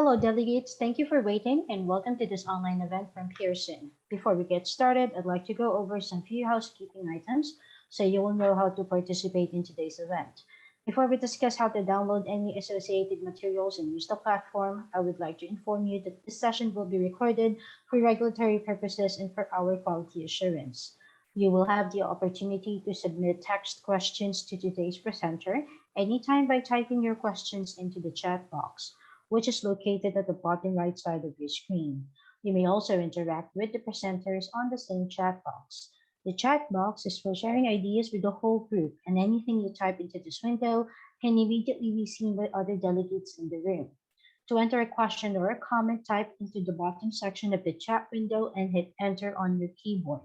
Hello, delegates. Thank you for waiting and welcome to this online event from Pearson. Before we get started, I'd like to go over some few housekeeping items so you will know how to participate in today's event. Before we discuss how to download any associated materials and use the platform, I would like to inform you that this session will be recorded for regulatory purposes and for our quality assurance. You will have the opportunity to submit text questions to today's presenter anytime by typing your questions into the chat box, which is located at the bottom right side of your screen. You may also interact with the presenters on the same chat box. The chat box is for sharing ideas with the whole group, and anything you type into this window can immediately be seen by other delegates in the room. To enter a question or a comment, type into the bottom section of the chat window and hit enter on your keyboard.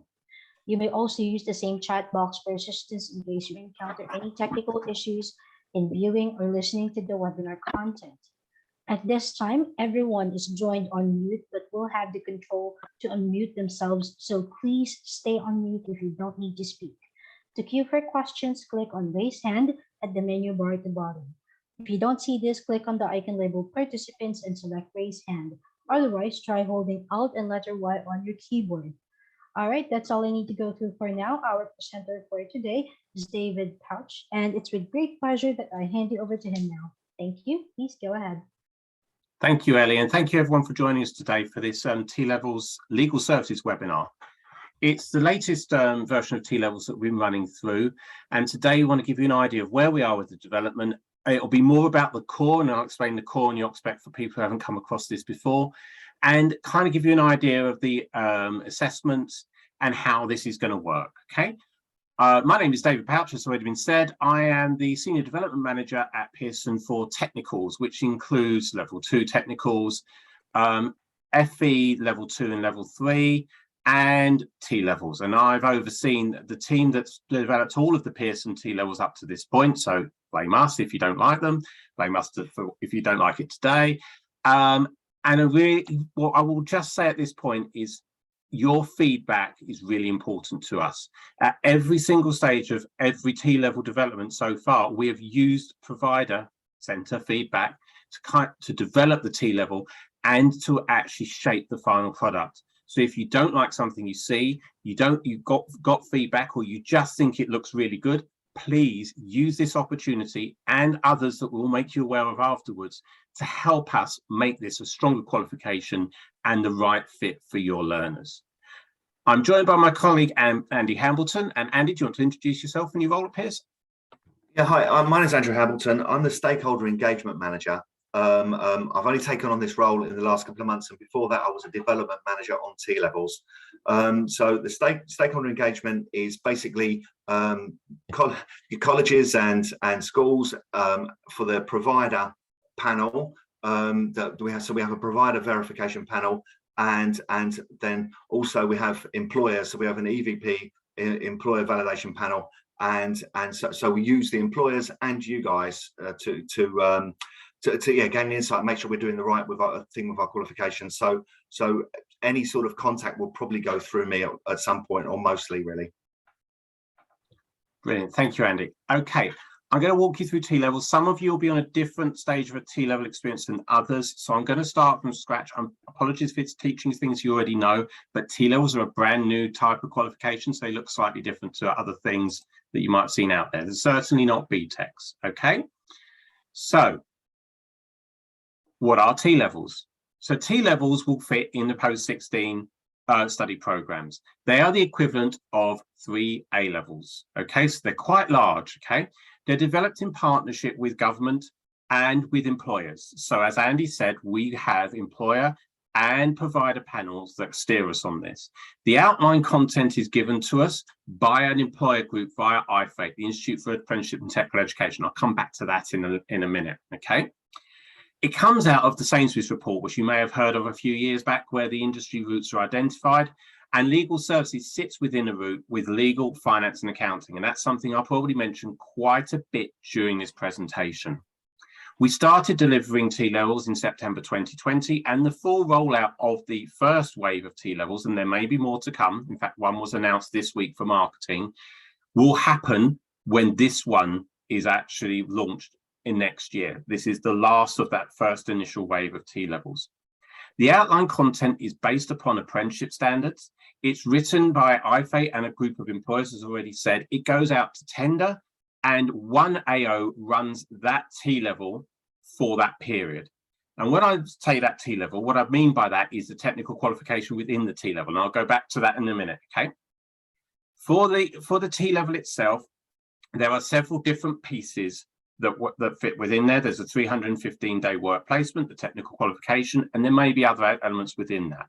You may also use the same chat box for assistance in case you encounter any technical issues in viewing or listening to the webinar content. At this time, everyone is joined on mute, but will have the control to unmute themselves, so please stay on mute if you don't need to speak. To queue for questions, click on Raise Hand at the menu bar at the bottom. If you don't see this, click on the icon labeled Participants and select Raise Hand. Otherwise, try holding Alt and letter Y on your keyboard. All right, that's all I need to go through for now. Our presenter for today is David Pouch, and it's with great pleasure that I hand you over to him now. Thank you. Please go ahead. Thank you, Ellie, and thank you everyone for joining us today for this T-Levels Legal Services webinar. It's the latest version of T-Levels that we've been running through, and today we want to give you an idea of where we are with the development. It'll be more about the core, and I'll explain the core and your spec for people who haven't come across this before, and kind of give you an idea of the assessments and how this is going to work, okay? My name is David Pouch, as already been said. I am the Senior Development Manager at Pearson for Technicals, which includes Level 2 Technicals, FE Level 2 and Level 3, and T-Levels. And I've overseen the team that's developed all of the Pearson T-Levels up to this point, so blame us if you don't like them, blame us if you don't like it today. And what I will just say at this point is your feedback is really important to us. At every single stage of every T-level development so far, we have used provider center feedback to develop the T-level and to actually shape the final product. So if you don't like something you see, you've got feedback, or you just think it looks really good, please use this opportunity and others that we'll make you aware of afterwards to help us make this a stronger qualification and the right fit for your learners. I'm joined by my colleague Andy Hambleton. And Andy, do you want to introduce yourself and your role at Pearson? Yeah, hi, my name is Andrew Hambleton. I'm the Stakeholder Engagement Manager. I've only taken on this role in the last couple of months, and before that I was a Development Manager on T-Levels. So the stakeholder engagement is basically colleges and schools for the provider panel that we have. So we have a provider verification panel, and then also we have employers. So we have an EVP, employer validation panel, and so we use the employers and you guys to gain insight, make sure we're doing the right with our qualification. So any sort of contact will probably go through me at some point, or mostly, really. Brilliant, thank you, Andy. Okay, I'm going to walk you through T-levels. Some of you will be on a different stage of a T-level experience than others, so I'm going to start from scratch. Apologies if it's teaching things you already know, but T-levels are a brand new type of qualification, so they look slightly different to other things that you might have seen out there. They're certainly not BTECs, okay? So, what are T-levels? So T-levels will fit in the post-16 study programs. They are the equivalent of 3 A-levels, okay? So they're quite large, okay? They're developed in partnership with government and with employers. So as Andy said, we have employer and provider panels that steer us on this. The outline content is given to us by an employer group via IFATE, the Institute for Apprenticeship and Technical Education. I'll come back to that in a minute, okay? It comes out of the Sainsbury's report, which you may have heard of a few years back, where the industry routes are identified, and legal services sits within a route with legal, finance and accounting. And that's something I'll probably mention quite a bit during this presentation. We started delivering T-levels in September 2020, and the full rollout of the first wave of T-levels, and there may be more to come, in fact one was announced this week for marketing, will happen when this one is actually launched in next year. This is the last of that first initial wave of T-levels. The outline content is based upon apprenticeship standards. It's written by IFE and a group of employers, as already said. It goes out to tender, and one AO runs that T-level for that period. And when I say that T-level, what I mean by that is the technical qualification within the T-level. And I'll go back to that in a minute, okay? For the T-level itself, there are several different pieces that fit within there. There's a 315-day work placement, the technical qualification, and there may be other elements within that.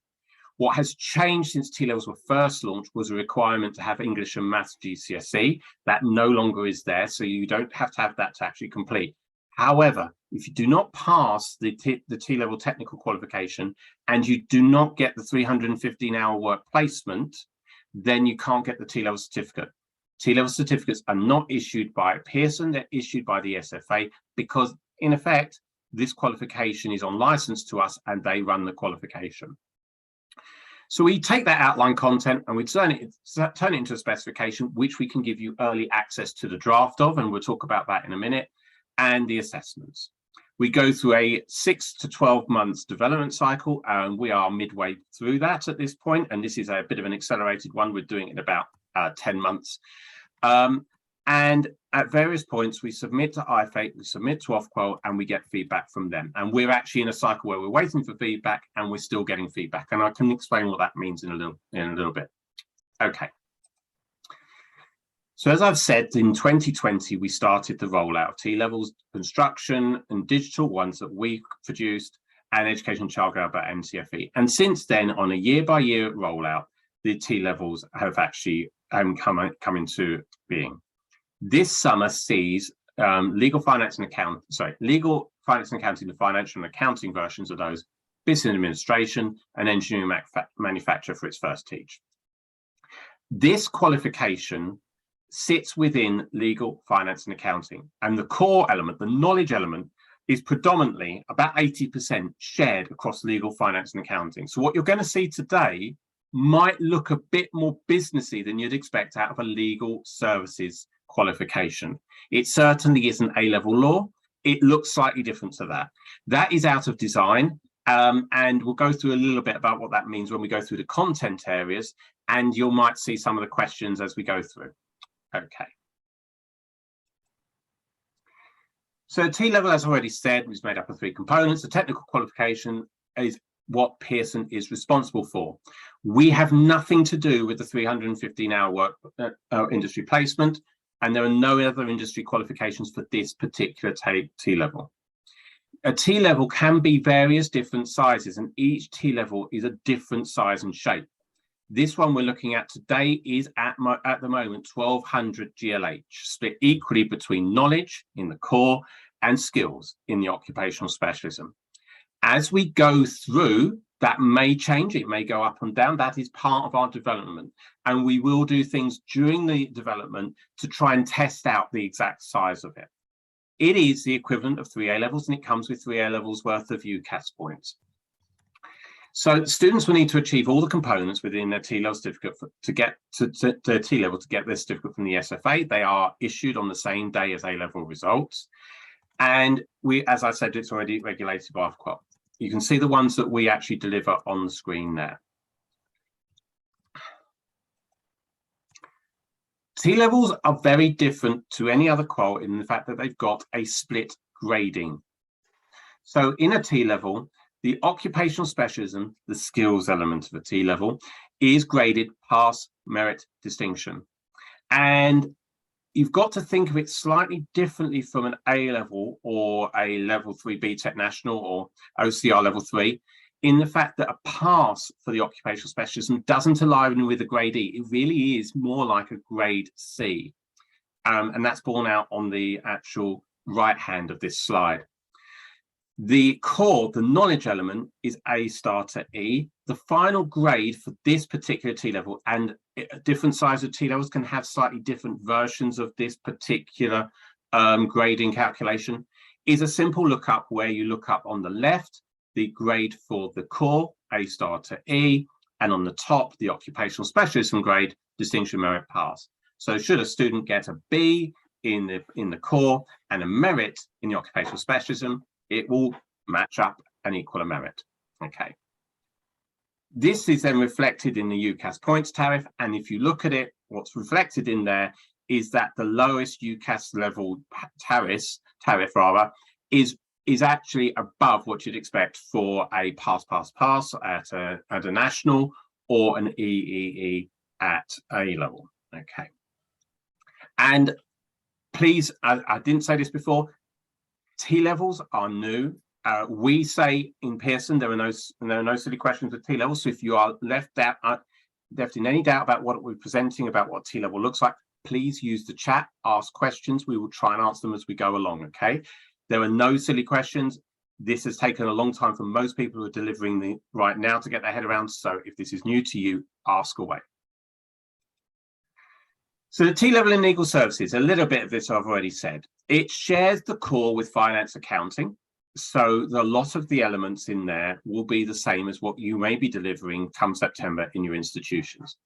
What has changed since T-levels were first launched was a requirement to have English and Maths GCSE. That no longer is there, so you don't have to have that to actually complete. However, if you do not pass the T-level technical qualification and you do not get the 315-hour work placement, then you can't get the T-level certificate. T-level certificates are not issued by Pearson, they're issued by the SFA, because in effect, this qualification is on license to us and they run the qualification. So we take that outline content and we turn it into a specification, which we can give you early access to the draft of, and we'll talk about that in a minute, and the assessments. We go through a 6 to 12 months development cycle, and we are midway through that at this point, and this is a bit of an accelerated one. We're doing it in about 10 months. And at various points, we submit to IFE, we submit to Ofqual, and we get feedback from them. And we're actually in a cycle where we're waiting for feedback and we're still getting feedback. And I can explain what that means in a little bit. Okay. So as I've said, in 2020, we started the rollout of T-levels, construction and digital ones that we produced, and education childcare by MCFE. And since then, on a year-by-year rollout, the T-levels have actually come into being. This summer sees legal finance and accounting, the financial and accounting versions of those, business administration, and engineering manufacture for its first teach. This qualification sits within legal finance and accounting, and the core element, the knowledge element, is predominantly about 80% shared across legal finance and accounting. So what you're going to see today might look a bit more businessy than you'd expect out of a legal services qualification. It certainly isn't A-level law. It looks slightly different to that. That is out of design, and we'll go through a little bit about what that means when we go through the content areas, and you might see some of the questions as we go through. Okay. So T-level, as I already said, is made up of 3 components. The technical qualification is what Pearson is responsible for. We have nothing to do with the 315-hour work industry placement, and there are no other industry qualifications for this particular T-level. A T-level can be various different sizes, and each T-level is a different size and shape. This one we're looking at today is at the moment 1200 GLH, split equally between knowledge in the core and skills in the occupational specialism. As we go through, that may change, it may go up and down. That is part of our development, and we will do things during the development to try and test out the exact size of it. It is the equivalent of 3 A-levels, and it comes with 3 A-levels worth of UCAS points. So students will need to achieve all the components within their T-level certificate to get to their T-level to get their certificate from the SFA. They are issued on the same day as A-level results. And as I said, it's already regulated by Ofqual. You can see the ones that we actually deliver on the screen there. T-levels are very different to any other qual in the fact that they've got a split grading. So in a T-level, the occupational specialism, the skills element of a T-level, is graded pass, merit, distinction. And you've got to think of it slightly differently from an A-level or a level 3 BTEC National or OCR level 3, in the fact that a pass for the occupational specialism doesn't align with a grade E. It really is more like a grade C. And that's borne out on the actual right hand of this slide. The core, the knowledge element, is A star to E. The final grade for this particular T-level, and different size of T-levels can have slightly different versions of this particular grading calculation, is a simple lookup where you look up on the left the grade for the core, A star to E, and on the top, the occupational specialism grade, distinction, merit, pass. So should a student get a B in the core and a merit in the occupational specialism, it will match up and equal a merit. Okay. This is then reflected in the UCAS points tariff, and if you look at it, what's reflected in there is that the lowest UCAS level tariff is actually above what you'd expect for a pass at a national or an EEE at A level. Okay. And please, I didn't say this before, T levels are new. We say in Pearson there are no silly questions with T levels. So if you are left in any doubt about what we're presenting, about what T level looks like, please use the chat, ask questions. We will try and answer them as we go along. Okay. There are no silly questions. This has taken a long time for most people who are delivering right now to get their head around. So if this is new to you, ask away. So the T level in legal services, a little bit of this I've already said. It shares the core with finance accounting. So a lot of the elements in there will be the same as what you may be delivering come September in your institutions.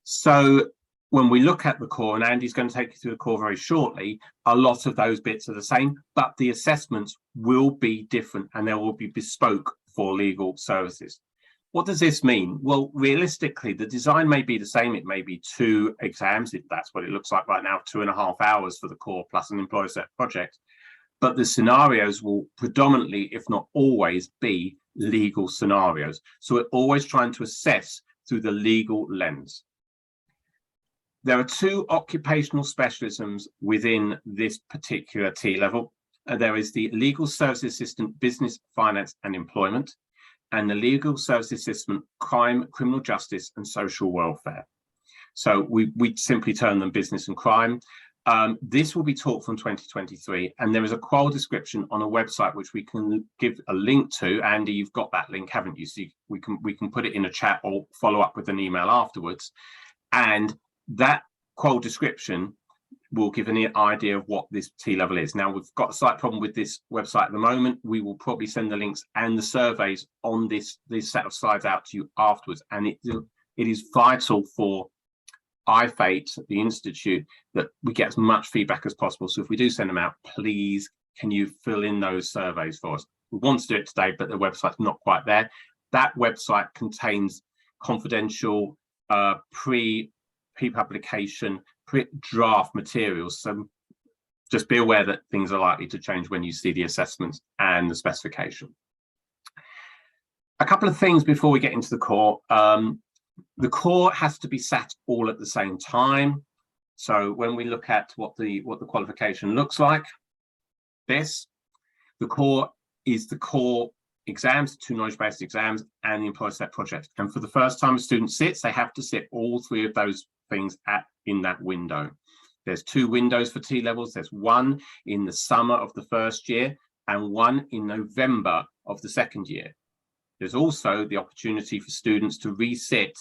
So when we look at the core, and Andy's going to take you through the core very shortly, a lot of those bits are the same, but the assessments will be different and they will be bespoke for legal services. What does this mean? Well, realistically, the design may be the same. It may be 2 exams, if that's what it looks like right now, 2.5 hours for the core plus an employer set project. But the scenarios will predominantly, if not always, be legal scenarios. So we're always trying to assess through the legal lens. There are 2 occupational specialisms within this particular T level. There is the Legal Service Assistant, Business, Finance and Employment, and the Legal Service Assistant, Crime, Criminal Justice and Social Welfare. So we simply term them business and crime. This will be taught from 2023, and there is a qual description on a website which we can give a link to. Andy, you've got that link, haven't you? So we can put it in a chat or follow up with an email afterwards. And that qual description will give an idea of what this T level is. Now, we've got a slight problem with this website at the moment. We will probably send the links and the surveys on this set of slides out to you afterwards. And it is vital for IFATE, the Institute, that we get as much feedback as possible. So if we do send them out, please, can you fill in those surveys for us? We want to do it today, but the website's not quite there. That website contains confidential pre-publication, draft materials. So just be aware that things are likely to change when you see the assessments and the specification. A couple of things before we get into the core. The core has to be sat all at the same time. So when we look at what the qualification looks like, the core is the core exams, 2 knowledge-based exams, and the employer set project. And for the first time a student sits, they have to sit all 3 of those things in that window. There's 2 windows for T levels. There's one in the summer of the first year and one in November of the second year. There's also the opportunity for students to resit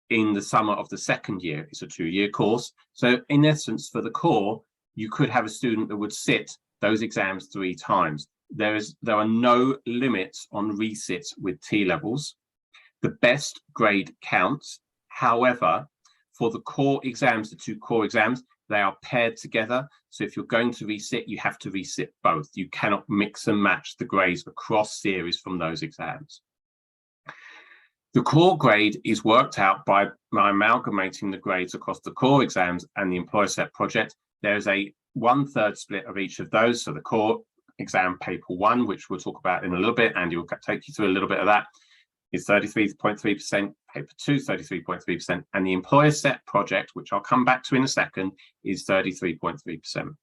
in the summer of the second year. It's a 2-year course. So in essence, for the core, you could have a student that would sit those exams 3 times. There are no limits on resits with T levels. The best grade counts. However, for the core exams, the 2 core exams, they are paired together. So if you're going to resit, you have to resit both. You cannot mix and match the grades across series from those exams. The core grade is worked out by amalgamating the grades across the core exams and the employer set project. There's a 1/3 split of each of those. So the core exam paper 1, which we'll talk about in a little bit, Andy will take you through a little bit of that, is 33.3%, paper 2, 33.3%, and the employer set project, which I'll come back to in a second, is 33.3%.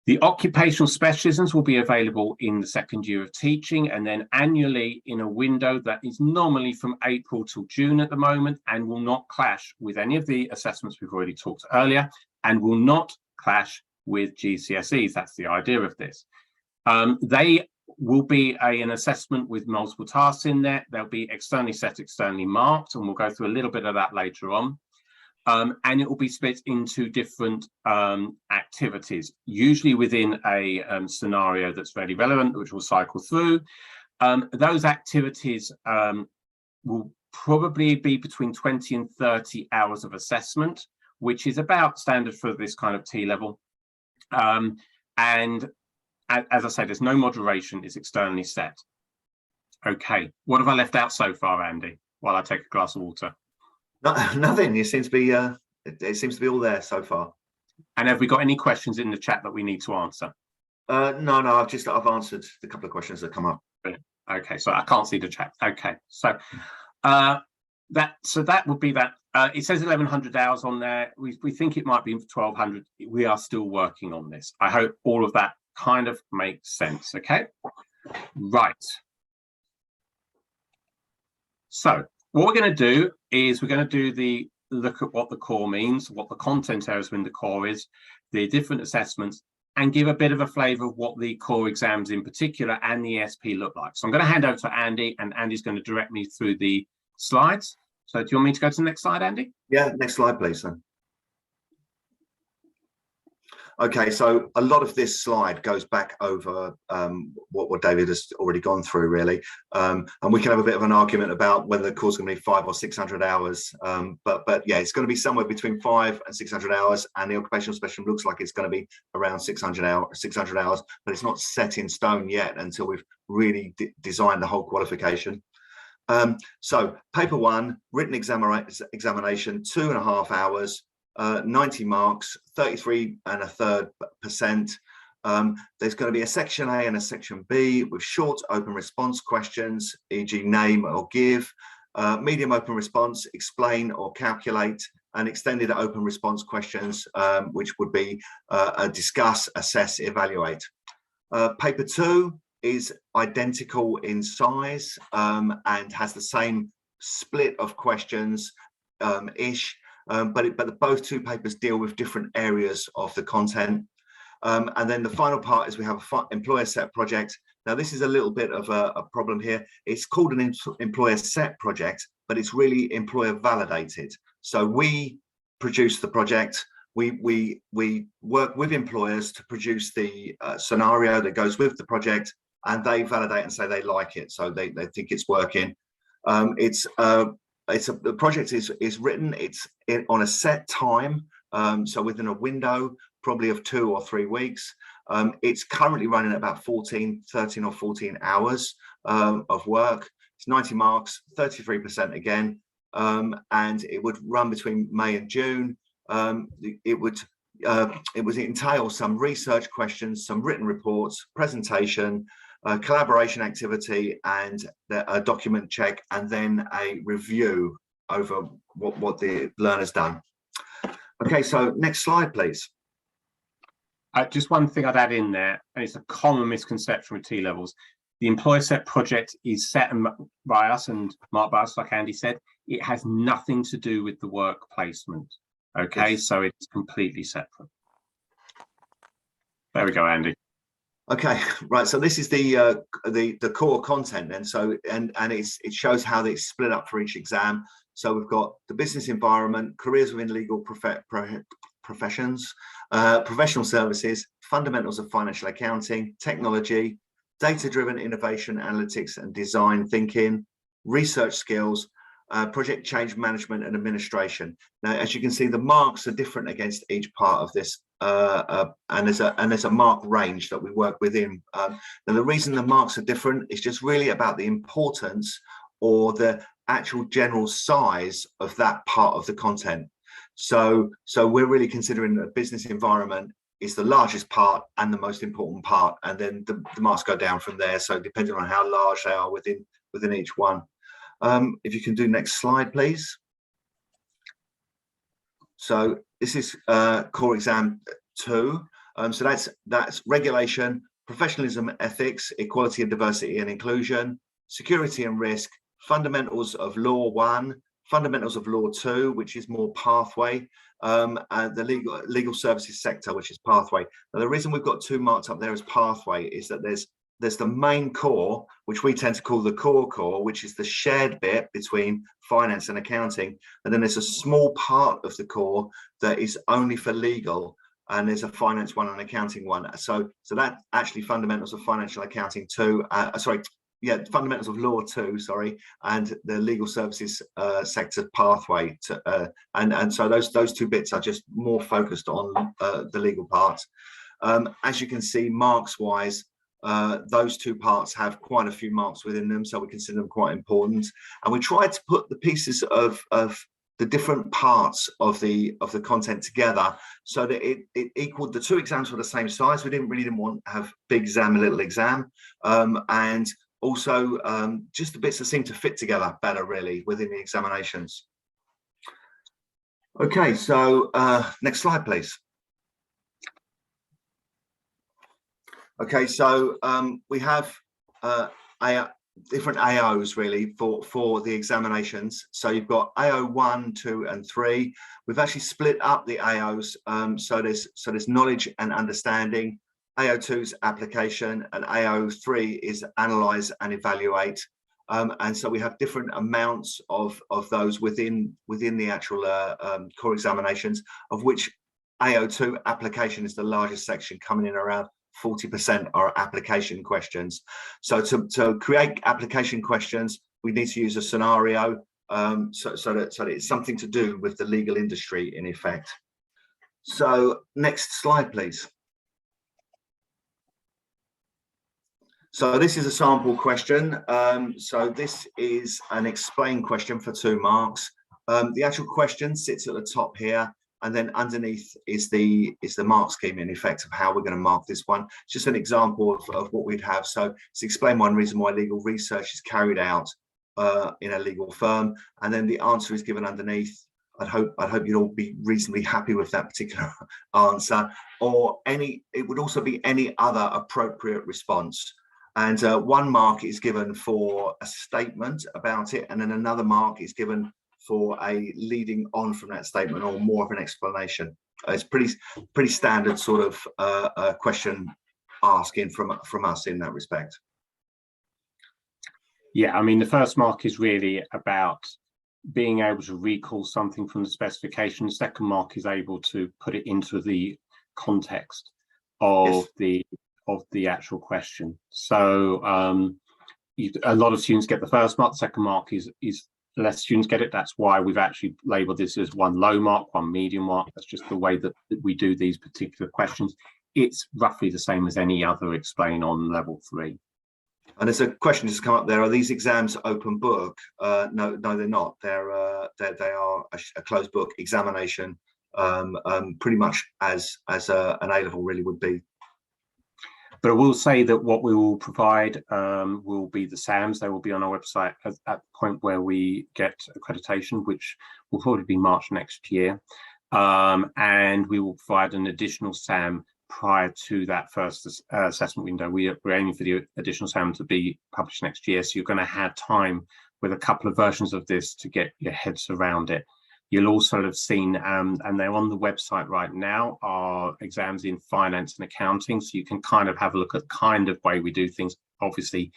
The occupational specialisms will be available in the second year of teaching, and then annually in a window that is normally from April till June at the moment, and will not clash with any of the assessments we've already talked earlier, and will not clash with GCSEs. That's the idea of this. They will be an assessment with multiple tasks in there. They'll be externally set, externally marked, and we'll go through a little bit of that later on. And it will be split into different activities, usually within a scenario that's very relevant, which we'll cycle through. Those activities will probably be between 20 and 30 hours of assessment, which is about standard for this kind of T-level. And as I say, there's no moderation, it's externally set. Okay, what have I left out so far, Andy, while I take a glass of water? Nothing. It seems to be it seems to be all there so far. And have we got any questions in the chat that we need to answer? No, I've answered the couple of questions that come up. Okay, so I can't see the chat. Okay, so that would be that. It says 1,100 hours on there. We think it might be 1,200. We are still working on this. I hope all of that kind of makes sense. Okay, right. So what we're going to do is we're going to do look at what the core means, what the content areas within the core is, the different assessments, and give a bit of a flavour of what the core exams in particular and the ESP look like. So I'm going to hand over to Andy, and Andy's going to direct me through the slides. So do you want me to go to the next slide, Andy? Yeah, next slide, please, then. Okay, so a lot of this slide goes back over what David has already gone through, really, and we can have a bit of an argument about whether the course is going to be 500 or 600 hours, but yeah, it's going to be somewhere between 500 and 600 hours, and the occupational specialism looks like it's going to be around 600 hours, but it's not set in stone yet until we've really designed the whole qualification. So paper 1, written examination, 2.5 hours. 90 marks, 33.33%. There's going to be a section A and a section B with short open response questions, e.g. name or give, medium open response, explain or calculate, and extended open response questions, which would be discuss, assess, evaluate. Paper 2 is identical in size and has the same split of questions ish. But both two papers deal with different areas of the content. And then the final part is we have an employer set project. Now, this is a little bit of a problem here. It's called an employer set project, but it's really employer validated. So we produce the project. We work with employers to produce the scenario that goes with the project, and they validate and say they like it. So they think it's working. The project is written, it's on a set time, so within a window probably of 2 or 3 weeks. It's currently running at about 13 or 14 hours of work. It's 90 marks, 33% again, and it would run between May and June. It would entail some research questions, some written reports, presentation, collaboration activity, and a document check, and then a review over what the learner's done. Okay, so next slide, please. Just one thing I'd add in there, and it's a common misconception with T-levels. The employer set project is set by us and marked by us, like Andy said. It has nothing to do with the work placement. Okay, yes. So it's completely separate. There we go, Andy. Okay, right. So this is the core content, and so and it shows how it's split up for each exam. So we've got the business environment, careers within legal professions, professional services, fundamentals of financial accounting, technology, data-driven innovation, analytics and design thinking, research skills, project change management and administration. Now, as you can see, the marks are different against each part of this, and there's a mark range that we work within. Now, the reason the marks are different is just really about the importance or the actual general size of that part of the content. So we're really considering that business environment is the largest part and the most important part, and then the marks go down from there. So depending on how large they are within each one. If you can do next slide, please. So this is core exam 2. So that's regulation, professionalism, ethics, equality and diversity and inclusion, security and risk, fundamentals of law 1, fundamentals of law 2, which is more pathway, and the legal services sector, which is pathway. Now, the reason we've got 2 marked up there as pathway is that there's the main core, which we tend to call the core, which is the shared bit between finance and accounting. And then there's a small part of the core that is only for legal, and there's a finance one and accounting one. So that actually fundamentals of financial accounting 2, fundamentals of law 2, sorry, and the legal services sector pathway to, and so those 2 bits are just more focused on the legal part. As you can see, marks wise, those 2 parts have quite a few marks within them, so we consider them quite important. And we tried to put the pieces of the different parts of the content together so that it equaled. The 2 exams were the same size. We didn't want to have big exam, a little exam, and also just the bits that seem to fit together better really within the examinations. Okay, so next slide, please. Okay, so we have different AOs really for the examinations. So you've got AO 1, 2, and 3. We've actually split up the AOs. So there's knowledge and understanding. AO 2 is application, and AO 3 is analyze and evaluate. And so we have different amounts of those within the actual core examinations, of which AO 2 application is the largest section, coming in around 40% are application questions. So to create application questions, we need to use a scenario, so that it's something to do with the legal industry in effect. So next slide, please. So this is a sample question. So this is an explain question for 2 marks. The actual question sits at the top here, and then underneath is the mark scheme in effect of how we're going to mark this one. It's just an example of what we'd have. So it's explain one reason why legal research is carried out in a legal firm, and then the answer is given underneath. I'd hope you'd all be reasonably happy with that particular answer, or it would also be any other appropriate response. And 1 mark is given for a statement about it, and then another mark is given for a leading on from that statement or more of an explanation. It's pretty standard sort of question asking from us in that respect. Yeah, I mean, the first mark is really about being able to recall something from the specification. The second mark is able to put it into the context of the actual question. So a lot of students get the first mark. The second mark is less students get it. That's why we've actually labeled this as 1 low mark, 1 medium mark. That's just the way that we do these particular questions. It's roughly the same as any other explain on level 3. And there's a question just come up there. Are these exams open book? No, they're not. They are a closed book examination, pretty much as an A-level really would be. But I will say that what we will provide will be the SAMs. They will be on our website at the point where we get accreditation, which will probably be March next year. And we will provide an additional SAM prior to that first assessment window. We're aiming for the additional SAM to be published next year. So you're going to have time with a couple of versions of this to get your heads around it. You'll also have seen, and they're on the website right now, are exams in finance and accounting. So you can kind of have a look at kind of way we do things. Obviously,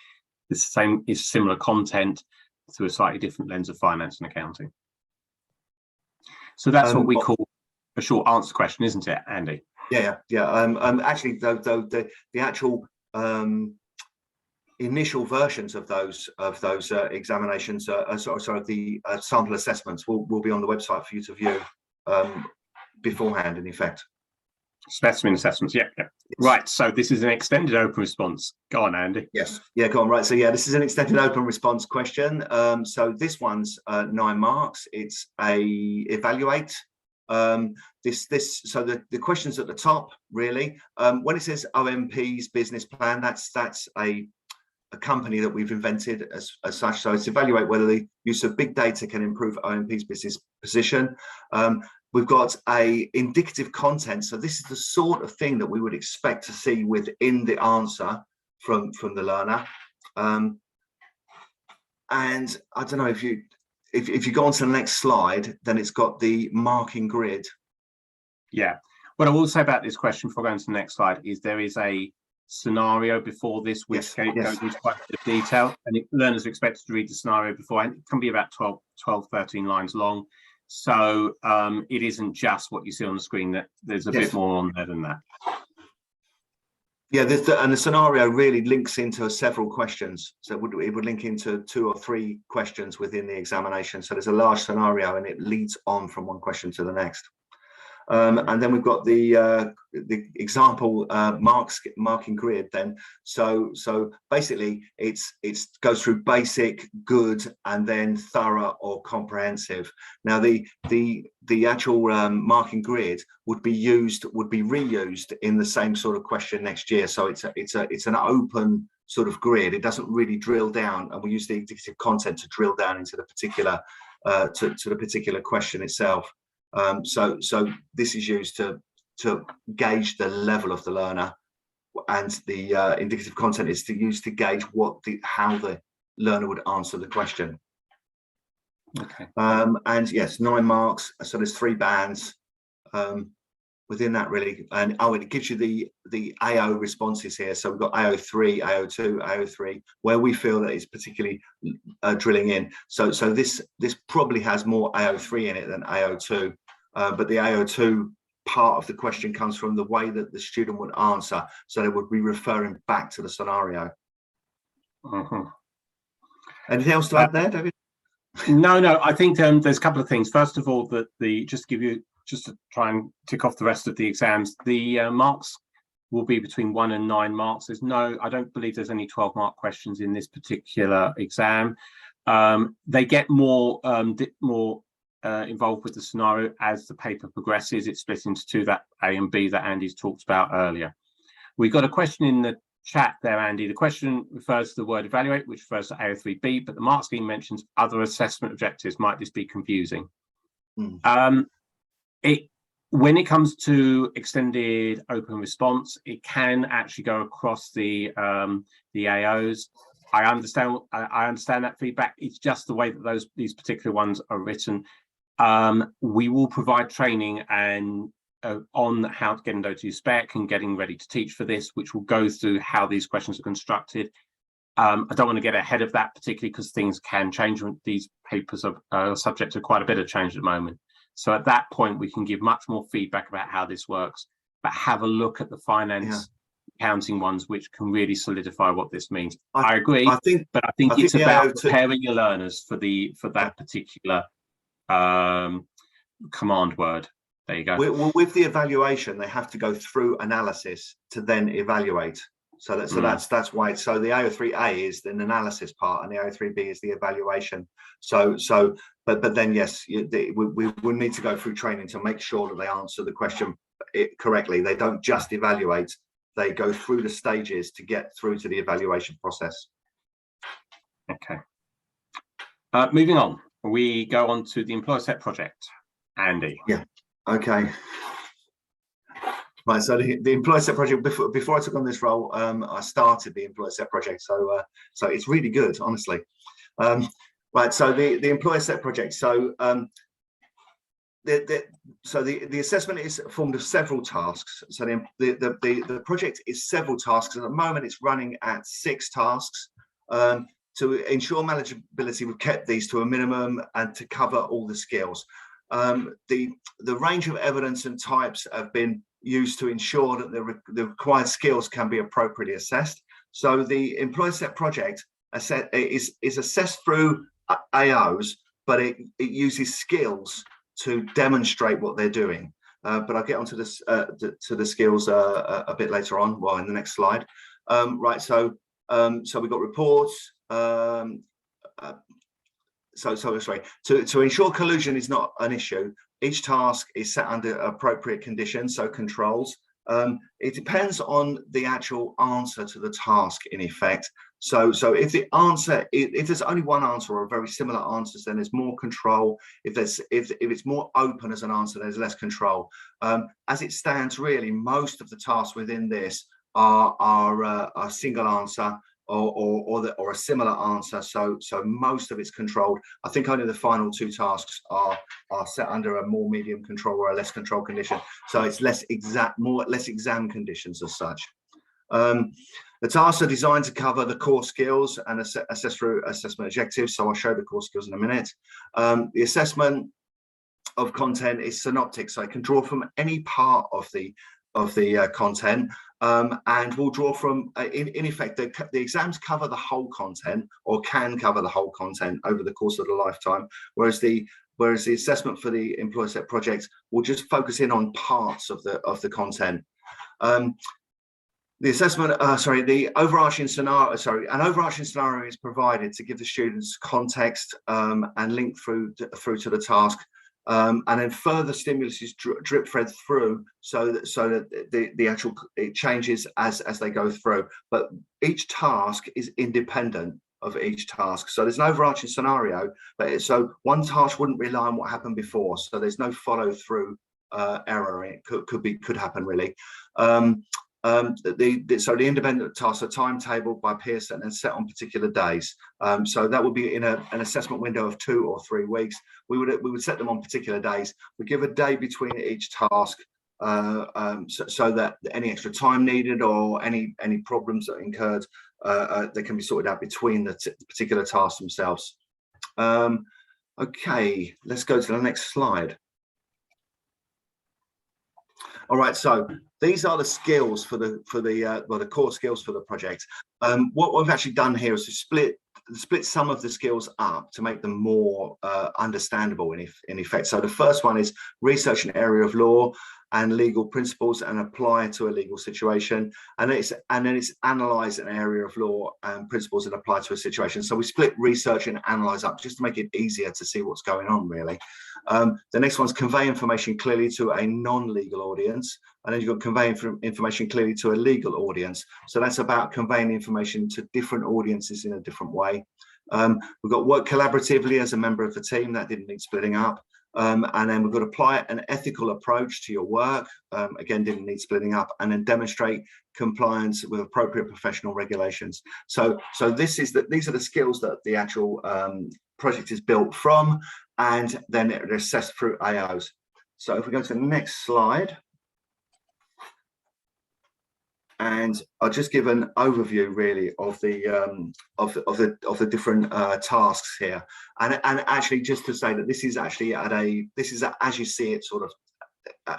the same is similar content through a slightly different lens of finance and accounting. So that's what we call a short answer question, isn't it, Andy? Yeah. Actually, the actual initial versions of those examinations, the sample assessments will be on the website for you to view beforehand, in effect. Specimen assessments, yeah. Yes. Right, so this is an extended open response. Go on, Andy. Yes, yeah, go on. Right, so yeah, this is an extended open response question. So this one's 9 marks. It's a evaluate. So the questions at the top really. When it says OMP's business plan, that's a company that we've invented as such. So it's evaluate whether the use of big data can improve OMP's business position. We've got a indicative content. So this is the sort of thing that we would expect to see within the answer from the learner. And I don't know if you go on to the next slide, then it's got the marking grid. Yeah. What I will say about this question before going to the next slide is there is a scenario before this which goes into quite a bit of detail, and learners are expected to read the scenario before, and it can be about 13 lines long. So it isn't just what you see on the screen, that there's a bit more on there than that. Yeah, and the scenario really links into several questions. So it would link into 2 or 3 questions within the examination. So there's a large scenario and it leads on from one question to the next. And then we've got the example marking grid. Then so basically it goes through basic, good, and then thorough or comprehensive. Now the actual marking grid would be reused in the same sort of question next year. So it's an open sort of grid. It doesn't really drill down, and we use the indicative content to drill down into the particular to the particular question itself. So this is used to gauge the level of the learner, and the indicative content is used to gauge how the learner would answer the question. Okay. And yes, 9 marks. So there's 3 bands within that really, and it gives you the AO responses here. So we've got AO3, AO2, AO3, where we feel that it's particularly drilling in. So this probably has more AO3 in it than AO2, but the AO2 part of the question comes from the way that the student would answer. So they would be referring back to the scenario. Anything else to add there, David? No, I think there's a couple of things. First of all, that just to try and tick off the rest of the exams, the marks will be between 1 and 9 marks. I don't believe there's any 12-mark questions in this particular exam. They get more involved with the scenario as the paper progresses. It's split into 2, that A and B that Andy's talked about earlier. We got a question in the chat there, Andy. The question refers to the word evaluate, which refers to AO3B, but the mark scheme mentions other assessment objectives. Might this be confusing? When it comes to extended open response, it can actually go across the AOs. I understand that feedback. It's just the way that these particular ones are written. We will provide training and on how to get into OT spec and getting ready to teach for this, which will go through how these questions are constructed. I don't want to get ahead of that, particularly because things can change. These papers are subject to quite a bit of change at the moment. So at that point, we can give much more feedback about how this works, but have a look at the finance accounting ones, which can really solidify what this means. I agree, I think it's about preparing your learners for that particular command word. There you go. With the evaluation, they have to go through analysis to then evaluate. So that's why. So the AO3A is an analysis part, and the AO3B is the evaluation. But then yes, we will need to go through training to make sure that they answer the question correctly. They don't just evaluate; they go through the stages to get through to the evaluation process. Okay. Moving on, we go on to the employer set project. Andy. Yeah. Okay. Right, so the employer set project, before I took on this role, I started the employer set project, so it's really good, honestly. Right, so the employer set project, so the assessment is formed of several tasks. So the project is several tasks. At the moment, it's running at 6 tasks. To ensure manageability, we've kept these to a minimum and to cover all the skills. The range of evidence and types have been used to ensure that the required skills can be appropriately assessed. So the employer set project is assessed through AOs, but it uses skills to demonstrate what they're doing. But I'll get onto this to the skills a bit later on, well, in the next slide. Right, so we've got reports. Sorry, to ensure collusion is not an issue, each task is set under appropriate conditions, so controls. It depends on the actual answer to the task, in effect. So if there's only one answer or very similar answers, then there's more control. If it's more open as an answer, there's less control. As it stands, really, most of the tasks within this are a single answer or a similar answer, so most of it's controlled. I think only the final 2 tasks are set under a more medium control or a less control condition, so it's less exam conditions as such. The tasks are designed to cover the core skills and assess through assessment objectives, so I'll show the core skills in a minute. The assessment of content is synoptic, so it can draw from any part of the content, and we'll draw from in effect the exams cover the whole content, or can cover the whole content over the course of the lifetime, whereas the assessment for the employer set project will just focus in on parts of the content. The assessment, the overarching scenario, an overarching scenario is provided to give the students context and link through to the task, and then further stimulus is drip fed through, so that the actual, it changes as they go through. But each task is independent of each task, so there's an overarching scenario, but so one task wouldn't rely on what happened before, so there's no follow through error. It could happen really. So the independent tasks are timetabled by Pearson and set on particular days. So that would be in an assessment window of 2 or 3 weeks. We would set them on particular days. We give a day between each task, so that any extra time needed or any problems that incurred, they can be sorted out between the particular tasks themselves. Okay, let's go to the next slide. All right, so these are the skills for the core skills for the project. What we've actually done here is to split some of the skills up to make them more understandable in effect. So the first one is research an area of law and legal principles and apply to a legal situation, and then it's analyze an area of law and principles and apply to a situation. So we split research and analyze up just to make it easier to see what's going on really. The next one's convey information clearly to a non-legal audience, and then you've got convey information clearly to a legal audience. So that's about conveying information to different audiences in a different way. We've got work collaboratively as a member of the team. That didn't need splitting up. And then we've got to apply an ethical approach to your work. Again, didn't need splitting up. And then demonstrate compliance with appropriate professional regulations. So these are the skills that the actual project is built from, and then they're assessed through AOs. So if we go to the next slide, and I'll just give an overview really of the different tasks here, and actually just to say that this is actually as you see it, sort of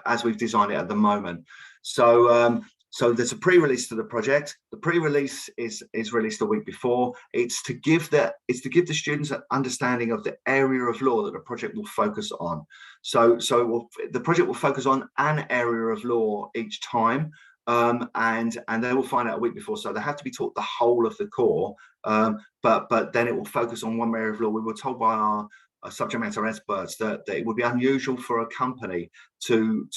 as we've designed it at the moment. So so there's a pre-release to the project. The pre-release is released a week before. It's to give the students an understanding of the area of law that the project will focus on. So the project will focus on an area of law each time. And they will find out a week before, so they have to be taught the whole of the core, but then it will focus on one area of law. We were told by our subject matter experts that it would be unusual for a company to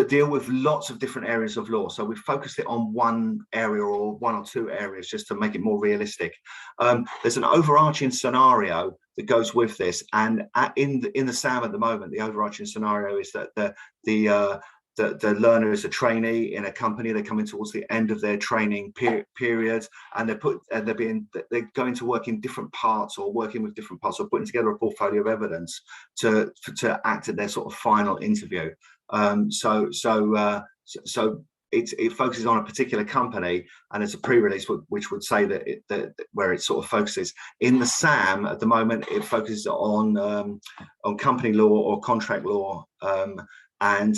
deal with lots of different areas of law, so we focused it on one area or 1 or 2 areas just to make it more realistic. There's an overarching scenario that goes with this, and in the SAM at the moment, the overarching scenario is that the learner is a trainee in a company. They're coming towards the end of their training period, and they're going to work in different parts, or working with different parts, or putting together a portfolio of evidence to act at their sort of final interview. So it focuses on a particular company, and it's a pre-release which would say that where it sort of focuses. In the SAM at the moment, it focuses on company law or contract law. And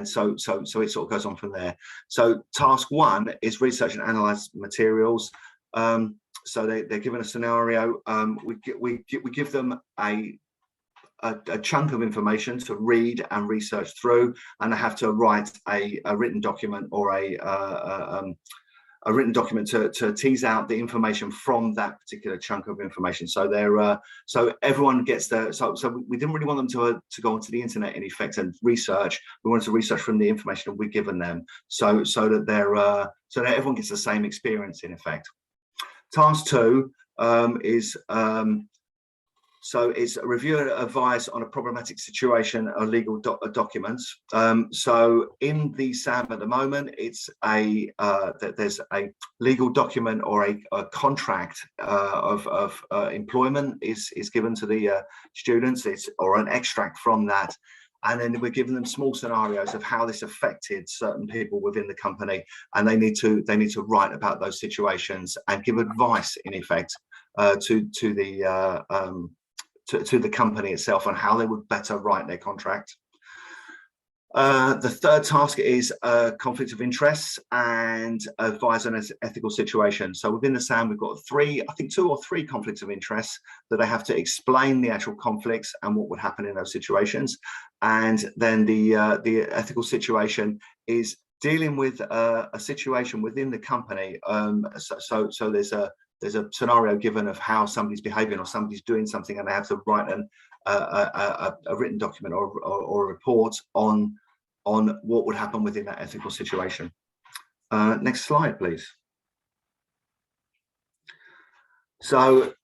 so it sort of goes on from there. So task 1 is research and analyze materials. So they're given a scenario. We give them a chunk of information to read and research through, and they have to write a written document, or a written document to tease out the information from that particular chunk of information. So they're so everyone gets so we didn't really want them to go onto the internet in effect and research. We wanted to research from the information that we've given them, so that everyone gets the same experience in effect. Task 2 is so it's a review and advice on a problematic situation or legal documents. So in the SAM at the moment, it's that there's a legal document or a contract of employment is given to the students, or an extract from that. And then we're giving them small scenarios of how this affected certain people within the company, and they need to write about those situations and give advice in effect to the company itself on how they would better write their contract. The third task is conflict of interest and advise on an ethical situation. So within the SAM, we've got two or three conflicts of interest that they have to explain the actual conflicts and what would happen in those situations. And then the ethical situation is dealing with a situation within the company. So there's a scenario given of how somebody's behaving or somebody's doing something, and they have to write a written document or a report on what would happen within that ethical situation. Next slide, please. So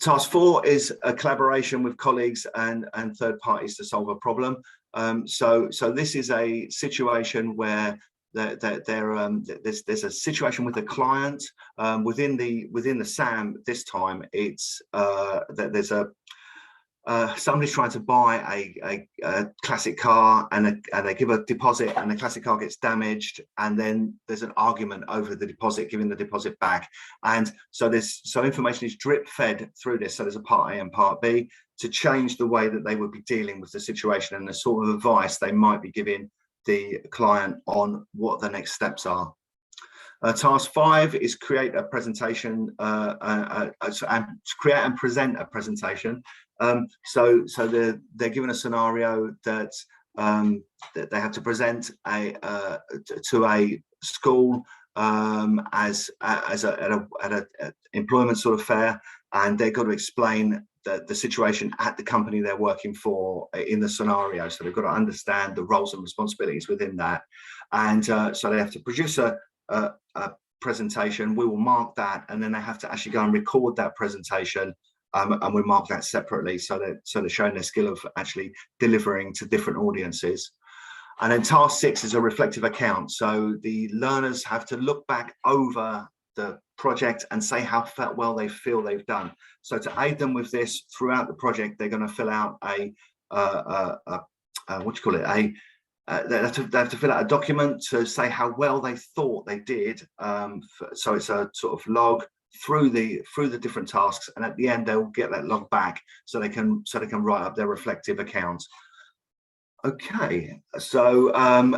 task 4 is a collaboration with colleagues and third parties to solve a problem. So this is a situation where there's a situation with the client within the SAM. This time it's there's somebody's trying to buy a classic car, and they give a deposit, and the classic car gets damaged, and then there's an argument over the deposit, giving the deposit back. And so information is drip fed through this. So there's a part A and part B to change the way that they would be dealing with the situation and the sort of advice they might be giving the client on what the next steps are. Task 5 is create a presentation and create and present a presentation. So they're given a scenario that they have to present to a school at an employment sort of fair, and they've got to explain the situation at the company they're working for in the scenario. So they've got to understand the roles and responsibilities within that, and so they have to produce a presentation. We will mark that, and then they have to actually go and record that presentation, and we mark that separately, so they're showing their skill of actually delivering to different audiences. And then task 6 is a reflective account. So the learners have to look back over the project and say how well they feel they've done. So to aid them with this throughout the project, they're going to fill out they have to fill out a document to say how well they thought they did. So it's a sort of log through the different tasks, and at the end they'll get that log back so they can write up their reflective account. Okay, so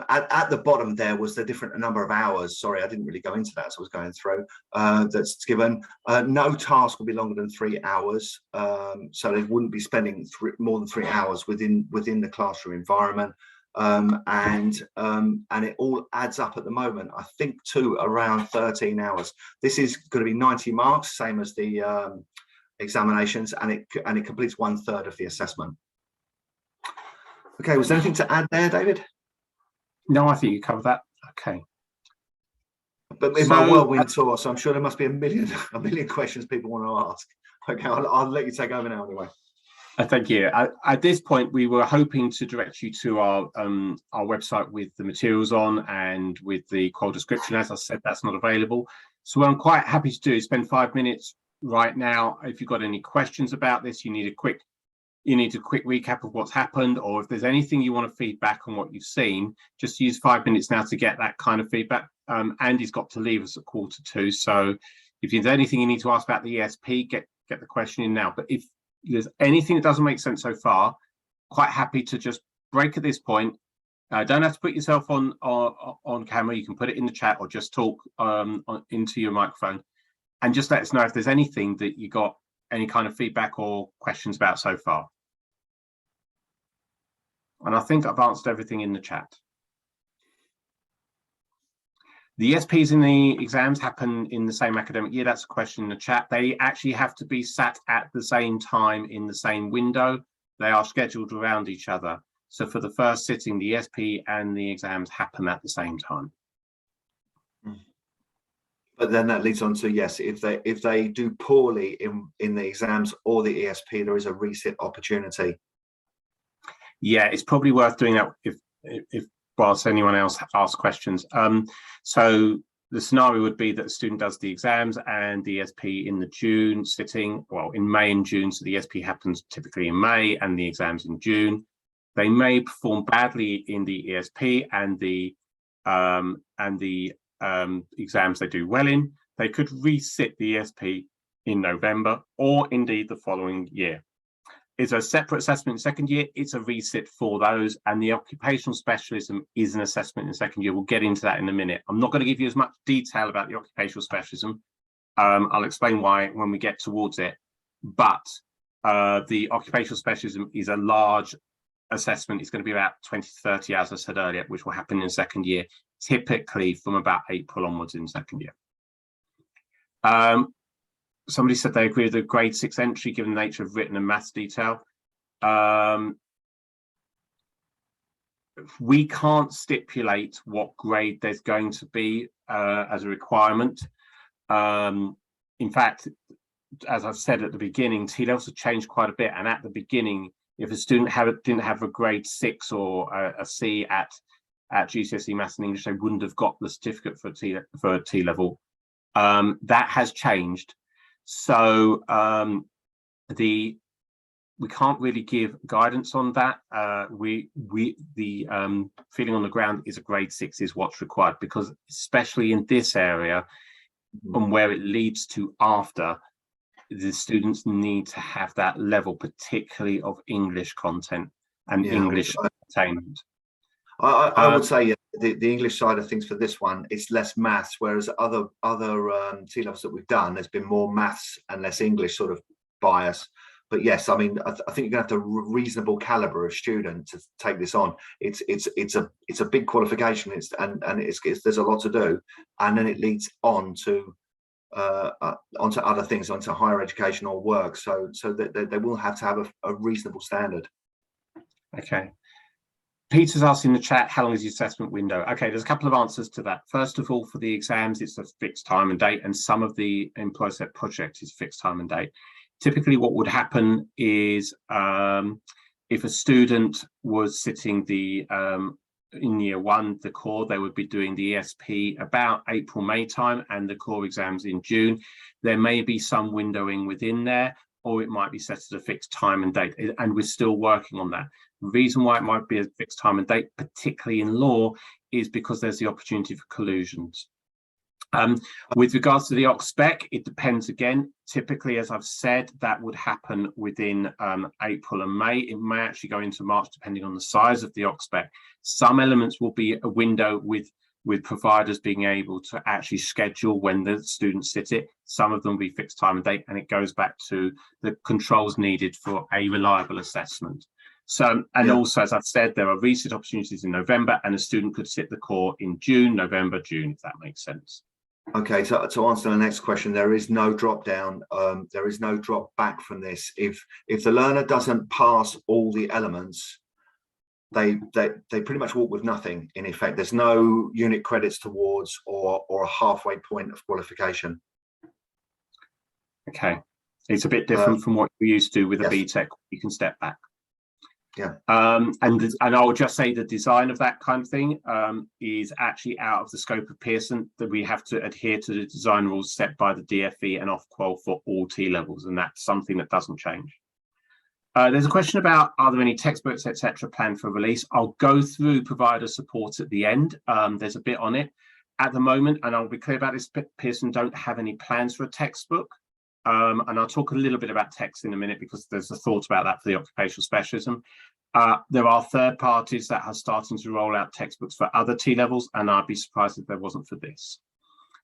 at the bottom there was the different number of hours. Sorry, I didn't really go into that, so I was going through. That's given. No task will be longer than 3 hours, so they wouldn't be spending more than 3 hours within the classroom environment. And it all adds up at the moment, I think, to around 13 hours. This is going to be 90 marks, same as the examinations, and it completes 1/3 of the assessment. Okay, was there anything to add there, David? No, I think you covered that. Okay. But in my whirlwind tour, so I'm sure there must be a million questions people want to ask. Okay, I'll let you take over now anyway. Thank you. At this point, we were hoping to direct you to our website with the materials on and with the qual description. As I said, that's not available. So what I'm quite happy to do is spend 5 minutes right now. If you've got any questions about this, you need a quick recap of what's happened, or if there's anything you want to feedback on what you've seen, just use 5 minutes now to get that kind of feedback. Andy's got to leave us at 1:45, so if there's anything you need to ask about the ESP, get the question in now. But if there's anything that doesn't make sense so far, quite happy to just break at this point. Don't have to put yourself on camera. You can put it in the chat or just talk into your microphone, and just let us know if there's anything that you got any kind of feedback or questions about so far. And I think I've answered everything in the chat. The ESPs in the exams happen in the same academic year. That's a question in the chat. They actually have to be sat at the same time in the same window. They are scheduled around each other. So for the first sitting, the ESP and the exams happen at the same time. But then that leads on to, yes, if they do poorly in the exams or the ESP, there is a resit opportunity. Yeah, it's probably worth doing that if whilst anyone else asks questions. So the scenario would be that the student does the exams and the ESP in the June sitting, well, in May and June. So the ESP happens typically in May and the exams in June. They may perform badly in the ESP and the exams they do well in. They could resit the ESP in November or indeed the following year. is a separate assessment in second year. It's a resit for those, and the occupational specialism is an assessment in second year. We'll get into that in a minute. I'm not going to give you as much detail about the occupational specialism. I'll explain why when we get towards it, but the occupational specialism is a large assessment. It's going to be about 20 to 30 hours, as I said earlier, which will happen in second year, typically from about April onwards in second year. Somebody said they agree with the grade 6 entry given the nature of written and maths detail. We can't stipulate what grade there's going to be as a requirement. In fact, as I've said at the beginning, T-levels have changed quite a bit. And at the beginning, if a student didn't have a grade 6 or a C at GCSE Maths and English, they wouldn't have got the certificate for a T-level. That has changed. So we can't really give guidance on that. The feeling on the ground is a grade 6 is what's required, because especially in this area and where it leads to after, the students need to have that level, particularly of English content and English attainment. I would say the English side of things for this one, it's less maths, whereas other T-levels that we've done, there's been more maths and less English sort of bias. But yes, I mean, I think you're going to have a reasonable caliber of student to take this on. It's a big qualification. There's a lot to do, and then it leads on to onto other things, onto higher education or work. So that they will have to have a reasonable standard. Okay. Peter's asking in the chat, how long is the assessment window? Okay, there's a couple of answers to that. First of all, for the exams, it's a fixed time and date, and some of the employer set projects is fixed time and date. Typically, what would happen is if a student was sitting in year 1, the core, they would be doing the ESP about April, May time, and the core exams in June. There may be some windowing within there, or it might be set at a fixed time and date, and we're still working on that. The reason why it might be a fixed time and date, particularly in law, is because there's the opportunity for collusions. With regards to the Oc Spec, it depends again. Typically, as I've said, that would happen within April and May. It may actually go into March, depending on the size of the Oc Spec. Some elements will be a window with providers being able to actually schedule when the students sit it. Some of them will be fixed time and date, and it goes back to the controls needed for a reliable assessment. So, and also, as I've said, there are resit opportunities in November, and a student could sit the core in June, November, June, if that makes sense. Okay, so to answer the next question, there is no drop down, there is no drop back from this. If the learner doesn't pass all the elements, they pretty much walk with nothing in effect. There's no unit credits towards or a halfway point of qualification. Okay, it's a bit different from what we used to with a BTEC. You can step back. Yeah. And I will just say the design of that kind of thing is actually out of the scope of Pearson, that we have to adhere to the design rules set by the DFE and Ofqual for all T levels, and that's something that doesn't change. There's a question about, are there any textbooks, etc., planned for release? I'll go through provider support at the end. There's a bit on it at the moment, and I'll be clear about this. Pearson don't have any plans for a textbook. And I'll talk a little bit about text in a minute, because there's a thought about that for the occupational specialism. There are third parties that are starting to roll out textbooks for other T levels, and I'd be surprised if there wasn't for this.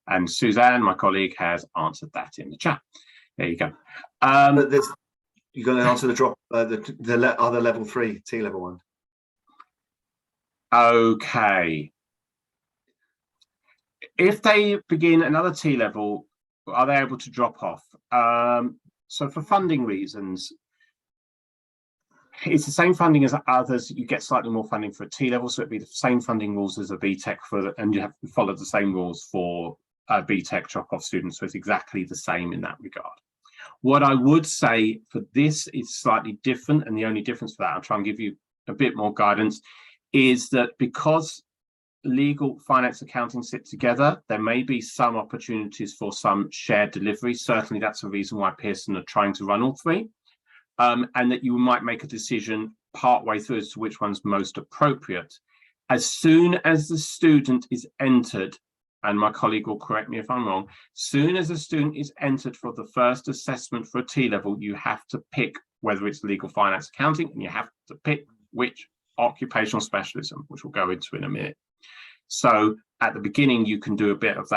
And Suzanne, my colleague, has answered that in the chat. There you go. You're going to answer the drop, the other level 3 T level one. Okay. If they begin another T level, are they able to drop off? So for funding reasons, it's the same funding as others. You get slightly more funding for a T level, so it'd be the same funding rules as a BTEC and you have to follow the same rules for BTEC drop-off students. So it's exactly the same in that regard. What I would say for this is slightly different, and the only difference for that, I'll try and give you a bit more guidance, is that because legal, finance, accounting sit together, there may be some opportunities for some shared delivery. Certainly that's a reason why Pearson are trying to run all three, and that you might make a decision partway through as to which one's most appropriate. As soon as the student is entered, and my colleague will correct me if I'm wrong, soon as a student is entered for the first assessment for a T level, you have to pick whether it's legal, finance, accounting, and you have to pick which occupational specialism, which we'll go into in a minute. So at the beginning, you can do a bit of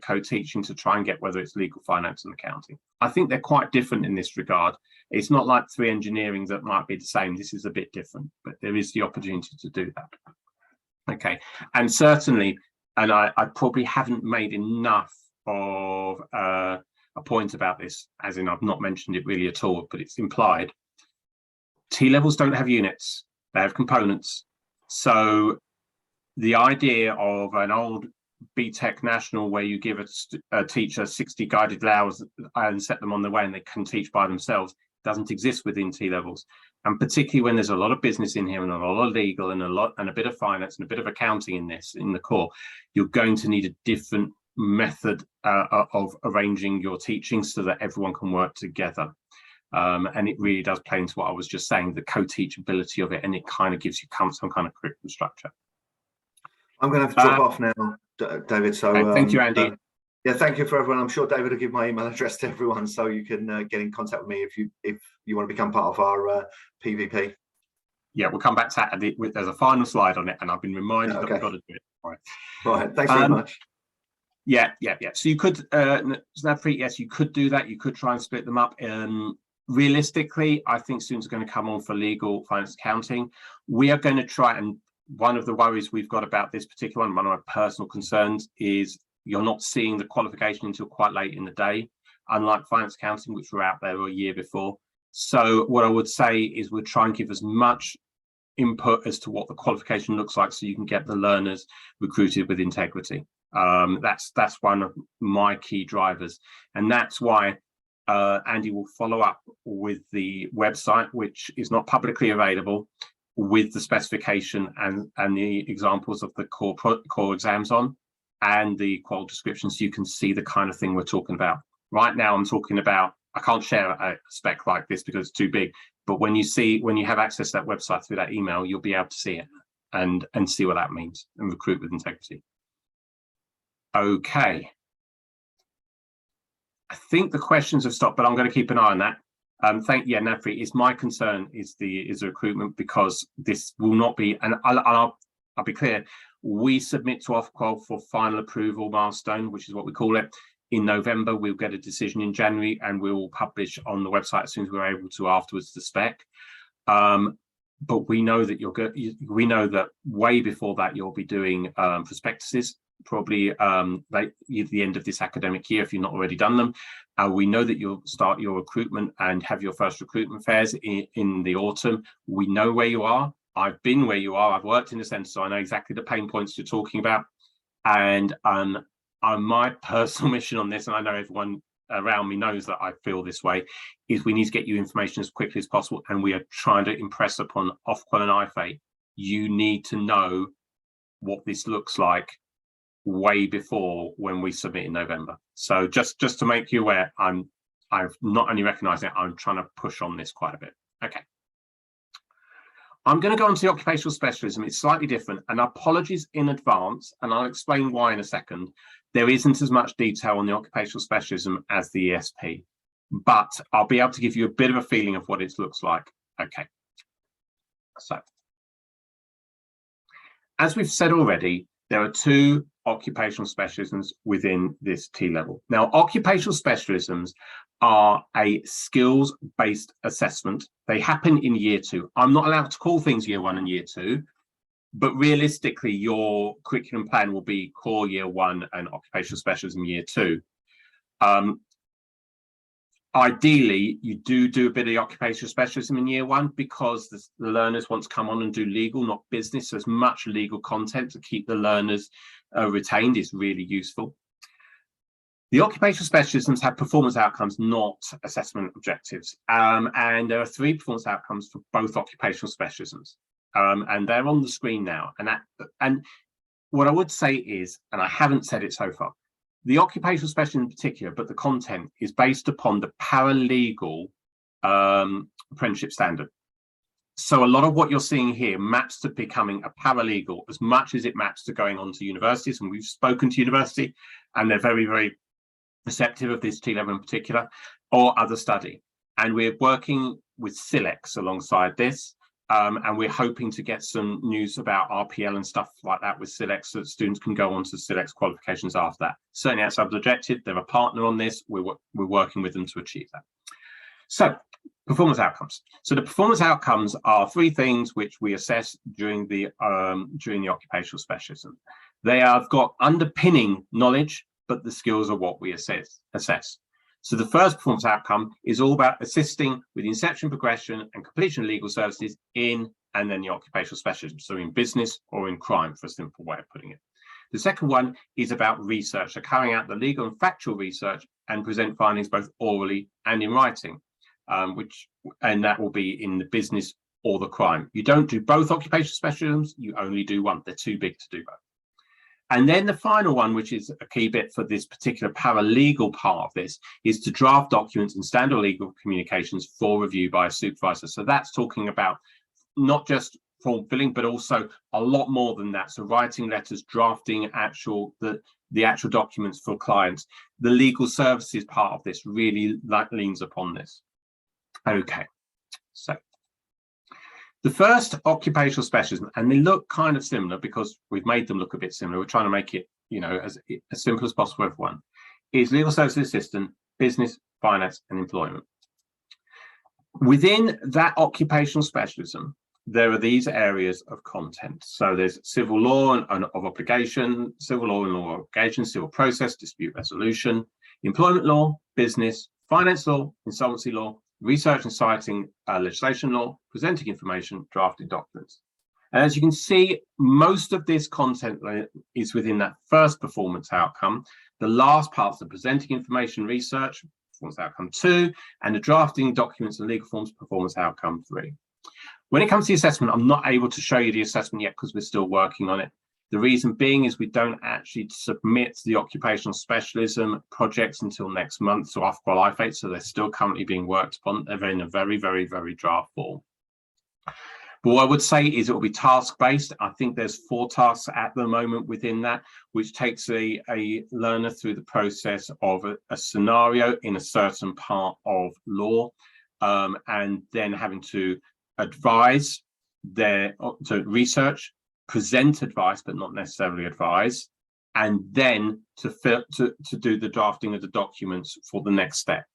co-teaching to try and get whether it's legal, finance, and accounting. I think they're quite different in this regard. It's not like 3 engineering that might be the same. This is a bit different, but there is the opportunity to do that. Okay, and certainly, and I probably haven't made enough of a point about this, as in I've not mentioned it really at all, but it's implied. T-levels don't have units, they have components. So the idea of an old BTEC national where you give a teacher 60 guided hours and set them on their way and they can teach by themselves doesn't exist within T-levels. And particularly when there's a lot of business in here and a lot of legal and a bit of finance and a bit of accounting in the core, you're going to need a different method of arranging your teaching so that everyone can work together. And it really does play into what I was just saying, the co-teachability of it, and it kind of gives you some kind of curriculum structure. I'm going to have to drop off now, David. So okay, thank you, Andy. Yeah, thank you for everyone. I'm sure David will give my email address to everyone, so you can get in contact with me if you want to become part of our PVP. Yeah, we'll come back to that. There's a final slide on it, and I've been reminded that we've got to do it. All right. Right. Thanks very much. Yeah. So you could, yes, you could do that. You could try and split them up. Realistically, I think students are going to come on for legal, finance, accounting. We are going to try, and one of the worries we've got about this particular one of my personal concerns is you're not seeing the qualification until quite late in the day, unlike finance accounting, which were out there a year before. So what I would say is we'll try and give as much input as to what the qualification looks like so you can get the learners recruited with integrity. That's one of my key drivers. And that's why Andy will follow up with the website, which is not publicly available, with the specification and the examples of the core exams on, and the qual description, so you can see the kind of thing we're talking about. Right now, I'm talking about, I can't share a spec like this because it's too big, but when you have access to that website through that email, you'll be able to see it and see what that means and recruit with integrity. Okay. I think the questions have stopped, but I'm going to keep an eye on that. Nafri, is my concern is the recruitment, because this will not be, and I'll be clear, we submit to Ofqual for final approval milestone, which is what we call it, in November. We'll get a decision in January, and we will publish on the website as soon as we're able to afterwards the spec. But we know that we know that way before that you'll be doing prospectuses, probably at the end of this academic year if you've not already done them. We know that you'll start your recruitment and have your first recruitment fairs in the autumn. We know where you are. I've been where you are. I've worked in the centre, so I know exactly the pain points you're talking about. And my personal mission on this, and I know everyone around me knows that I feel this way, is we need to get you information as quickly as possible. And we are trying to impress upon Ofqual and IFA, you need to know what this looks like way before when we submit in November. So just to make you aware, I've not only recognised it, I'm trying to push on this quite a bit. Okay. I'm going to go on to the occupational specialism. It's slightly different, and apologies in advance, and I'll explain why in a second. There isn't as much detail on the occupational specialism as the ESP, but I'll be able to give you a bit of a feeling of what it looks like. Okay. So, as we've said already, there are 2 occupational specialisms within this T-level. Now, occupational specialisms are a skills-based assessment. They happen in year 2. I'm not allowed to call things year 1 and year 2, but realistically, your curriculum plan will be core year 1 and occupational specialism year 2. Ideally, you do a bit of occupational specialism in year 1 because the learners want to come on and do legal, not business. So as much legal content to keep the learners retained is really useful. The occupational specialisms have performance outcomes, not assessment objectives. And there are 3 performance outcomes for both occupational specialisms. And they're on the screen now. And what I would say is, and I haven't said it so far, the occupational specialism in particular, but the content is based upon the paralegal apprenticeship standard. So a lot of what you're seeing here maps to becoming a paralegal as much as it maps to going on to universities. And we've spoken to university, and they're very, very receptive of this T-level in particular, or other study. And we're working with Silex alongside this. And we're hoping to get some news about RPL and stuff like that with Silex, so that students can go on to Silex qualifications after that. Certainly outside the objective, they're a partner on this. We're working with them to achieve that. So performance outcomes. So the performance outcomes are three things which we assess during the occupational specialism. They have got underpinning knowledge, but the skills are what we assess. So the first performance outcome is all about assisting with the inception, progression, and completion of legal services in and then the occupational specialism, so in business or in crime, for a simple way of putting it. The second one is about research, so carrying out the legal and factual research and present findings both orally and in writing, and that will be in the business or the crime. You don't do both occupational specialisms, you only do one. They're too big to do both. And then the final one, which is a key bit for this particular paralegal part of this, is to draft documents and standard legal communications for review by a supervisor. So that's talking about not just form filling, but also a lot more than that. So writing letters, drafting the actual documents for clients. The legal services part of this really leans upon this. Okay, so the first occupational specialism, and they look kind of similar because we've made them look a bit similar. We're trying to make it, as simple as possible for everyone. Is legal services assistant, business, finance, and employment. Within that occupational specialism, there are these areas of content. So there's civil law and of obligation, civil law and law of obligation, civil process, dispute resolution, employment law, business, finance law, insolvency law, research and citing legislation law, presenting information, drafting documents. And as you can see, most of this content is within that first performance outcome. The last part's the presenting information research, performance outcome 2, and the drafting documents and legal forms, performance outcome 3. When it comes to the assessment, I'm not able to show you the assessment yet because we're still working on it. The reason being is we don't actually submit the occupational specialism projects until next month, so after Qualification, so they're still currently being worked upon. They're in a very, very, very draft form. But what I would say is it will be task-based. I think there's 4 tasks at the moment within that, which takes a learner through the process of a scenario in a certain part of law, and then having to advise to research, present advice, but not necessarily advise, and then to do the drafting of the documents for the next step.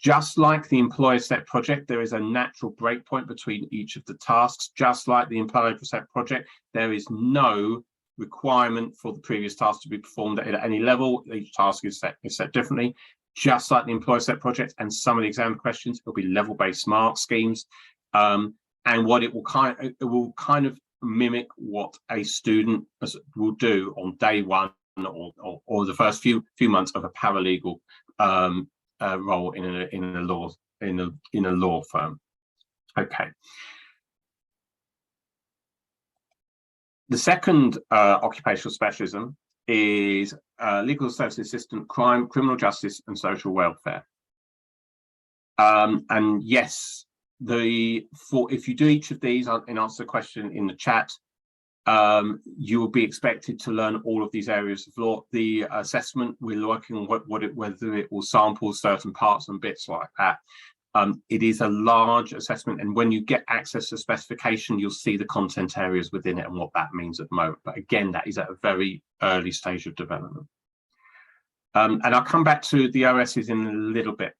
Just like the employer step project, there is a natural breakpoint between each of the tasks. Just like the employer step project, there is no requirement for the previous task to be performed at any level. Each task is set differently. Just like the employer step project and some of the exam questions, it'll be level-based mark schemes. And what it will kind of mimic what a student will do on day one or the first few months of a paralegal role in a law firm. Okay. The second occupational specialism is legal services assistant, crime, criminal justice, and social welfare. And yes, if you do each of these, in answer to the question in the chat, you will be expected to learn all of these areas of law. The assessment, we're working on whether it will sample certain parts and bits like that. It is a large assessment, and when you get access to specification, you'll see the content areas within it and what that means at the moment. But again, that is at a very early stage of development. And I'll come back to the OSs in a little bit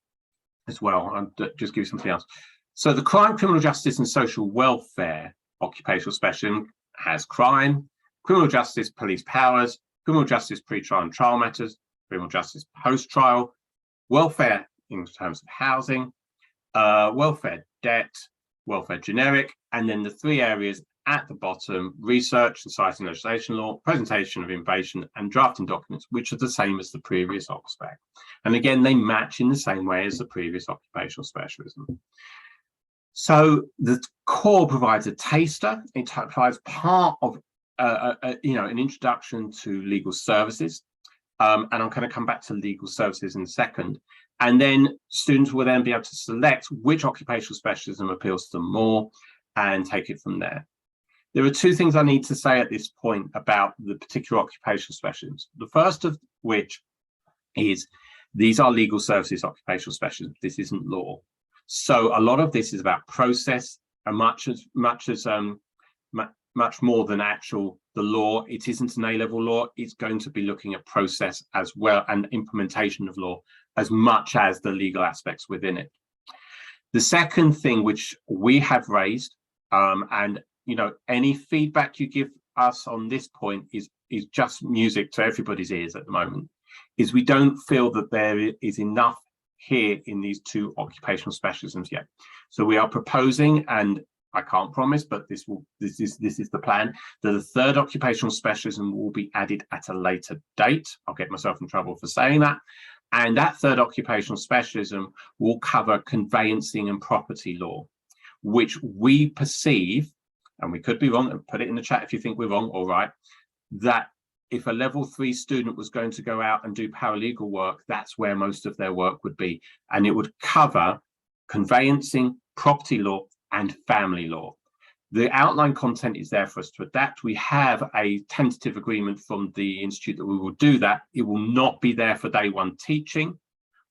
as well. I'll just give you something else. So the crime, criminal justice, and social welfare occupational specialism has crime, criminal justice, police powers, criminal justice, pre-trial and trial matters, criminal justice, post-trial, welfare in terms of housing, welfare debt, welfare generic, and then the 3 areas at the bottom: research and citing legislation law, presentation of information, and drafting documents, which are the same as the previous OCSPEC. And again, they match in the same way as the previous occupational specialism. So the core provides a taster. It provides part of an introduction to legal services, and I'm going to come back to legal services in a second. And then students will then be able to select which occupational specialism appeals to them more and take it from there. There are 2 things I need to say at this point about the particular occupational specialisms. The first of which is these are legal services occupational specialisms. This isn't law. So a lot of this is about process, and much more than the law. It isn't an A-level law. It's going to be looking at process as well, and implementation of law as much as the legal aspects within it. The second thing which we have raised, and any feedback you give us on this point is just music to everybody's ears at the moment, is we don't feel that there is enough here in these 2 occupational specialisms yet. So we are proposing, and I can't promise, but this is the plan, that the 3rd occupational specialism will be added at a later date. I'll get myself in trouble for saying that. And that 3rd occupational specialism will cover conveyancing and property law, which we perceive, and we could be wrong, and put it in the chat if you think we're wrong, all right, that if a level 3 student was going to go out and do paralegal work, that's where most of their work would be. And it would cover conveyancing, property law, and family law. The outline content is there for us to adapt. We have a tentative agreement from the Institute that we will do that. It will not be there for day 1 teaching,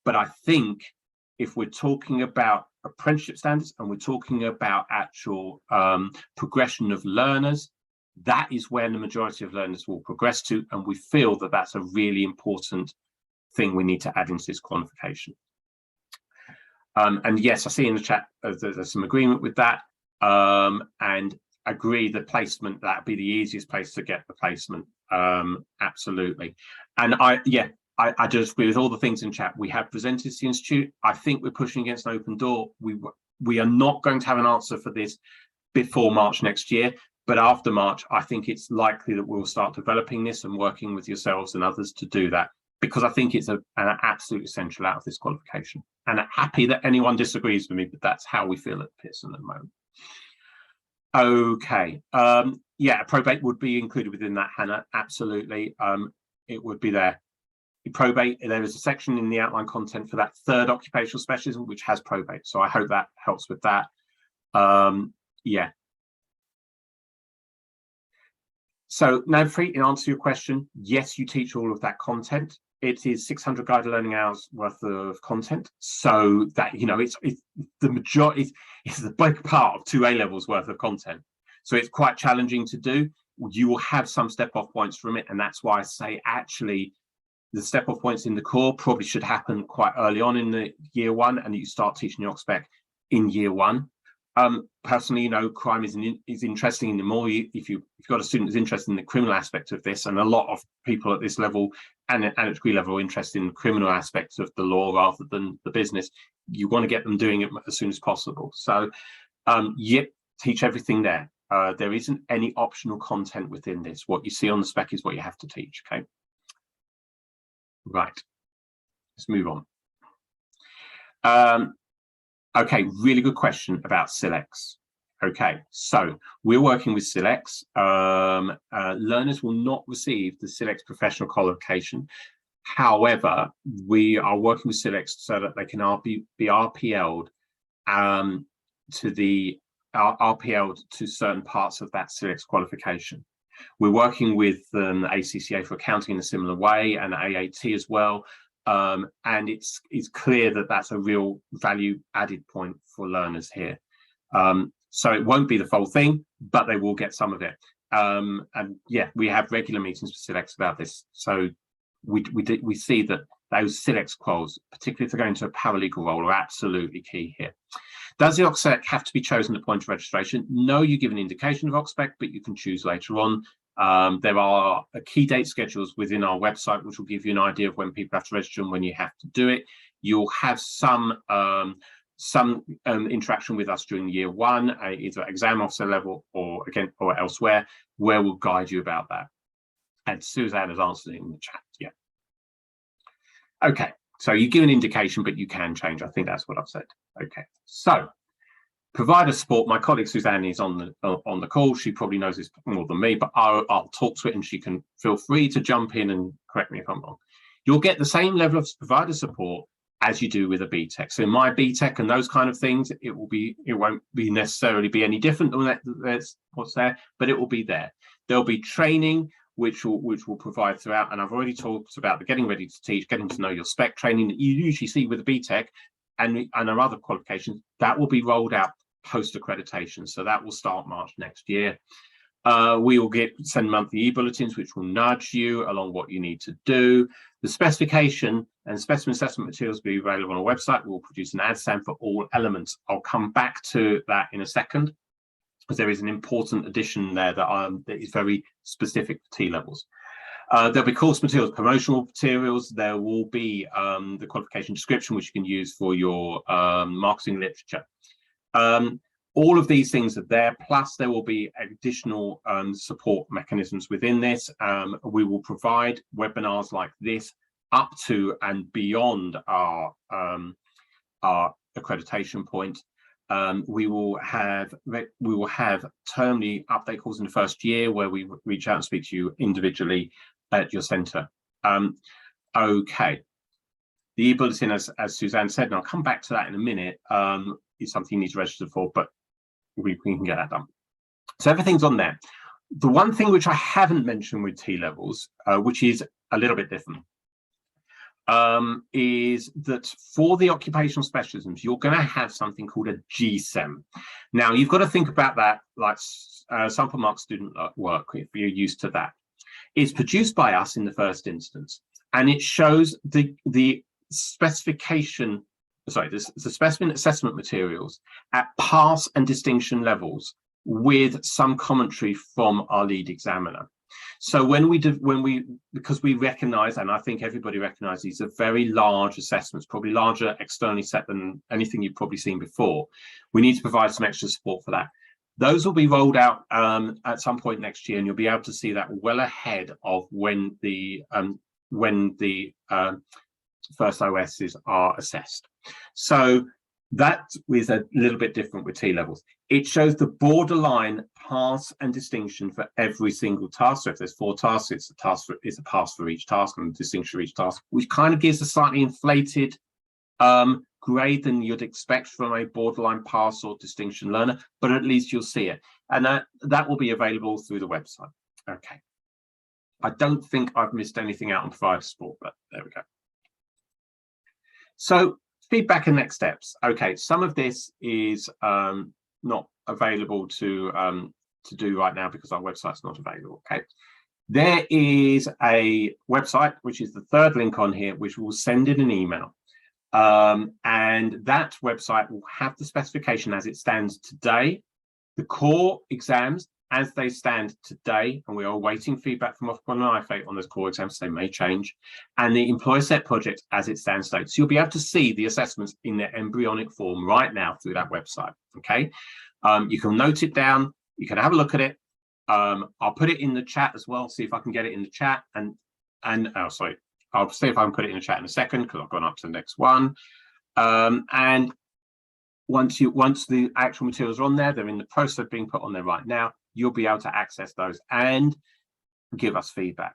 but I think if we're talking about apprenticeship standards and we're talking about actual progression of learners, that is where the majority of learners will progress to, and we feel that that's a really important thing we need to add into this qualification. And yes, I see in the chat there's some agreement with that, and agree the placement, that'd be the easiest place to get the placement. Absolutely. And I just agree with all the things in chat. We have presented to the Institute. I think we're pushing against an open door. We are not going to have an answer for this before March next year, but after March, I think it's likely that we'll start developing this and working with yourselves and others to do that, because I think it's an absolute essential out of this qualification. And I'm happy that anyone disagrees with me, but that's how we feel at Pearson at the moment. Okay. Yeah, probate would be included within that, Hannah. Absolutely. It would be there. Probate, there is a section in the outline content for that 3rd occupational specialism, which has probate. So I hope that helps with that. Yeah. So now, Free, in answer to your question, yes, you teach all of that content. It is 600 guided learning hours worth of content. So that, it's the majority, it's the big part of 2 A-levels worth of content. So it's quite challenging to do. You will have some step-off points from it. And that's why I say, actually, the step-off points in the core probably should happen quite early on in the year 1, and you start teaching your spec in year 1. Personally, crime is interesting. And the more if you've got a student who's interested in the criminal aspect of this, and a lot of people at this level and at degree level are interested in the criminal aspects of the law rather than the business, you want to get them doing it as soon as possible. So, yep, teach everything there. There isn't any optional content within this. What you see on the spec is what you have to teach. Okay. Right. Let's move on. Okay, really good question about SILEX. Okay, so we're working with SILEX. Learners will not receive the SILEX professional qualification. However, we are working with SILEX so that they can be RPL'd to certain parts of that SILEX qualification. We're working with the ACCA for accounting in a similar way, and AAT as well. And it's clear that that's a real value added point for learners here. So it won't be the full thing, but they will get some of it. And yeah, we have regular meetings with SILEX about this. So we see that those SILEX quals, particularly if they're going to a paralegal role, are absolutely key here. Does the OCSPEC have to be chosen at the point of registration? No, you give an indication of OCSPEC, but you can choose later on. There are key date schedules within our website, which will give you an idea of when people have to register and when you have to do it. You'll have some interaction with us during year 1, either at exam officer level or elsewhere, where we'll guide you about that. And Suzanne has answered it in the chat. Yeah. Okay. So you give an indication, but you can change. I think that's what I've said. Okay. So provider support. My colleague Suzanne is on the call. She probably knows this more than me, but I'll talk to it, and she can feel free to jump in and correct me if I'm wrong. You'll get the same level of provider support as you do with a BTEC. So in my BTEC and those kind of things, it won't be necessarily be any different than that's what's there, but it will be there. There'll be training which will provide throughout, and I've already talked about the getting ready to teach, getting to know your spec training that you usually see with a BTEC. and our other qualifications, that will be rolled out post-accreditation. So that will start March next year. We will send monthly e-bulletins, which will nudge you along what you need to do. The specification and specimen assessment materials will be available on our website. We'll produce an ad stand for all elements. I'll come back to that in a second, because there is an important addition there that is very specific for T-levels. There'll be course materials, promotional materials. There will be the qualification description, which you can use for your marketing literature. All of these things are there, plus there will be additional support mechanisms within this. We will provide webinars like this up to and beyond our accreditation point. We will have termly update calls in the first year where we reach out and speak to you individually at your centre. Okay. The e-bulletin, as Suzanne said, and I'll come back to that in a minute, is something you need to register for, but we can get that done. So everything's on there. The one thing which I haven't mentioned with T-levels, which is a little bit different, is that for the occupational specialisms, you're going to have something called a GSEM. Now, you've got to think about that like sample mark student work, if you're used to that. It's produced by us in the first instance, and it shows the specification, sorry, the specimen assessment materials at pass and distinction levels with some commentary from our lead examiner. So because we recognize, and I think everybody recognizes, these are very large assessments, probably larger externally set than anything you've probably seen before. We need to provide some extra support for that. Those will be rolled out at some point next year, and you'll be able to see that well ahead of when the first OSs are assessed. So that is a little bit different with T-levels. It shows the borderline pass and distinction for every single task. So if there's 4 tasks, it's a pass for each task and a distinction for each task, which kind of gives a slightly inflated grade than you'd expect from a borderline pass or distinction learner, but at least you'll see it. And that will be available through the website. Okay. I don't think I've missed anything out on provider support, but there we go. So feedback and next steps. Okay, some of this is not available to do right now because our website's not available. Okay, there is a website, which is the third link on here, which will send in an email. And that website will have the specification as it stands today, the core exams as they stand today, and we are awaiting feedback from Ofcom and IFA on those core exams. They may change, and the employer set project as it stands today. So you'll be able to see the assessments in their embryonic form right now through that website. Okay, you can note it down, you can have a look at it. I'll put it in the chat as well, see if I can get it in the chat, and oh, sorry, I'll see if I can put it in the chat in a second because I've gone up to the next one. And once the actual materials are on there, they're in the process of being put on there right now. You'll be able to access those and give us feedback.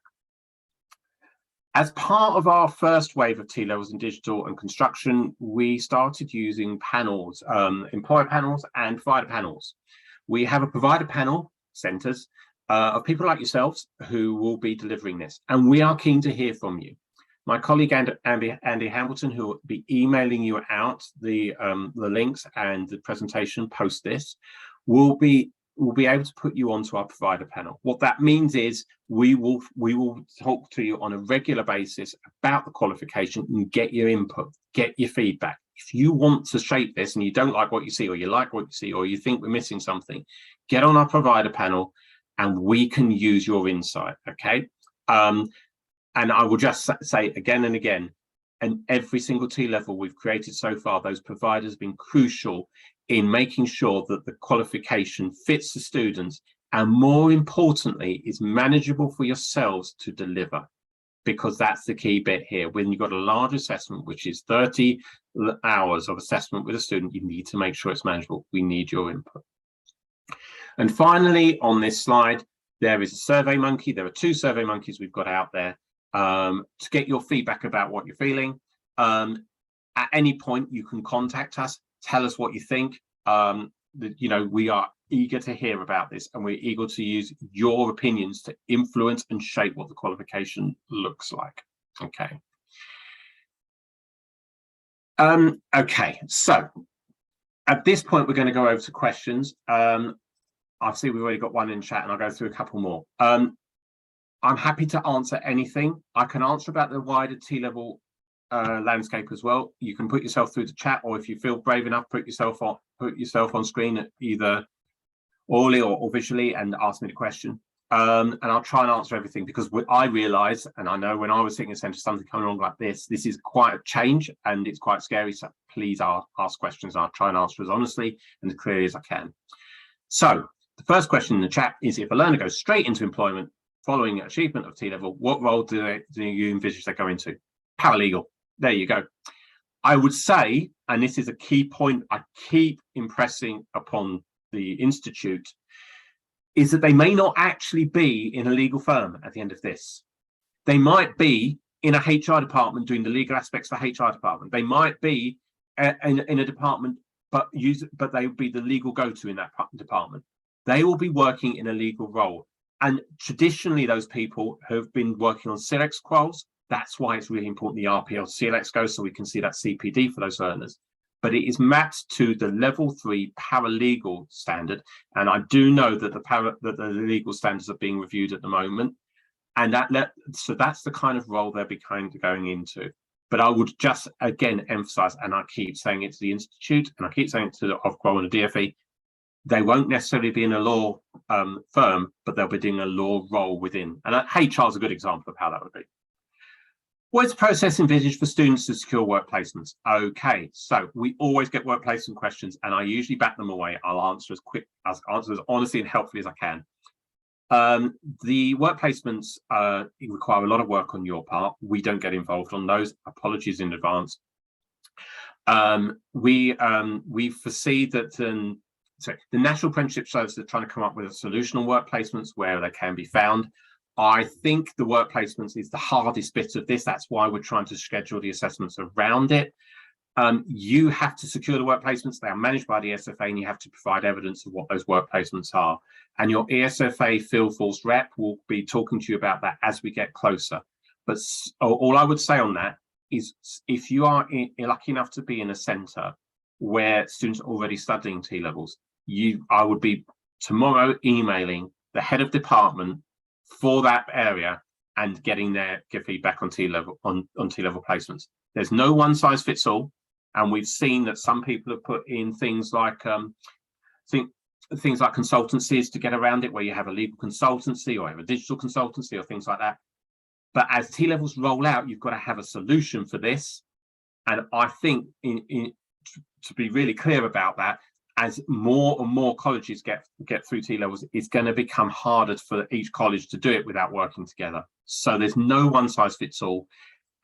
As part of our first wave of T-levels in digital and construction, we started using panels, employer panels and provider panels. We have a provider panel, centres, of people like yourselves who will be delivering this, and we are keen to hear from you. My colleague Andy Hamilton, who will be emailing you out the links and the presentation post this, will be able to put you onto our provider panel. What that means is we will talk to you on a regular basis about the qualification and get your input, get your feedback. If you want to shape this and you don't like what you see, or you like what you see, or you think we're missing something, get on our provider panel and we can use your insight. Okay. And I will just say again and again, and every single T-level we've created so far, those providers have been crucial in making sure that the qualification fits the students, and more importantly, is manageable for yourselves to deliver, because that's the key bit here. When you've got a large assessment, which is 30 hours of assessment with a student, you need to make sure it's manageable. We need your input. And finally, on this slide, there is a survey monkey. There are 2 survey monkeys we've got out there to get your feedback about what you're feeling. At any point, you can contact us, tell us what you think. You know, we are eager to hear about this, and we're eager to use your opinions to influence and shape what the qualification looks like. Okay. Okay, so at this point, we're going to go over to questions. I see we've already got one in chat, and I'll go through a couple more. I'm happy to answer anything. I can answer about the wider T-level landscape as well. You can put yourself through the chat, or if you feel brave enough, put yourself on screen, either orally or visually, and ask me the question. And I'll try and answer everything, because I realise, and I know when I was sitting in centre, something coming along like this is quite a change and it's quite scary. So please ask questions. I'll try and answer as honestly and as clearly as I can. So the first question in the chat is, if a learner goes straight into employment following achievement of T-level, what role do you envisage they go into? Paralegal. There you go. I would say, and this is a key point I keep impressing upon the Institute, is that they may not actually be in a legal firm at the end of this. They might be in a HR department doing the legal aspects for HR department. They might be in a department, but they would be the legal go-to in that department. They will be working in a legal role. And traditionally, those people have been working on CLEX quals. That's why it's really important the RPL CLEX goes, so we can see that CPD for those learners. But it is mapped to the level 3 paralegal standard. And I do know that the legal standards are being reviewed at the moment. And so that's the kind of role they'll be kind of going into. But I would just, again, emphasize, and I keep saying it to the Institute, and I keep saying it to the Ofqual and the DFE, they won't necessarily be in a law firm, but they'll be doing a law role within. And HR is a good example of how that would be. What is the process envisaged for students to secure work placements? Okay, so we always get work placement questions, and I usually bat them away. I'll answer as honestly and helpfully as I can. The work placements require a lot of work on your part. We don't get involved on those. Apologies in advance. We foresee that the National Apprenticeship Service are trying to come up with a solution on work placements where they can be found. I think the work placements is the hardest bit of this. That's why we're trying to schedule the assessments around it. You have to secure the work placements. They are managed by the ESFA, and you have to provide evidence of what those work placements are. And your ESFA field force rep will be talking to you about that as we get closer. But all I would say on that is, if you are lucky enough to be in a centre where students are already studying T-levels, I would be tomorrow emailing the head of department for that area and getting their feedback on T-level placements. There's no one size fits all, and we've seen that some people have put in things like consultancies to get around it, where you have a legal consultancy or have a digital consultancy or things like that. But as T-levels roll out, you've got to have a solution for this. And I think to be really clear about that, as more and more colleges get through T-levels, it's going to become harder for each college to do it without working together. So there's no one size fits all.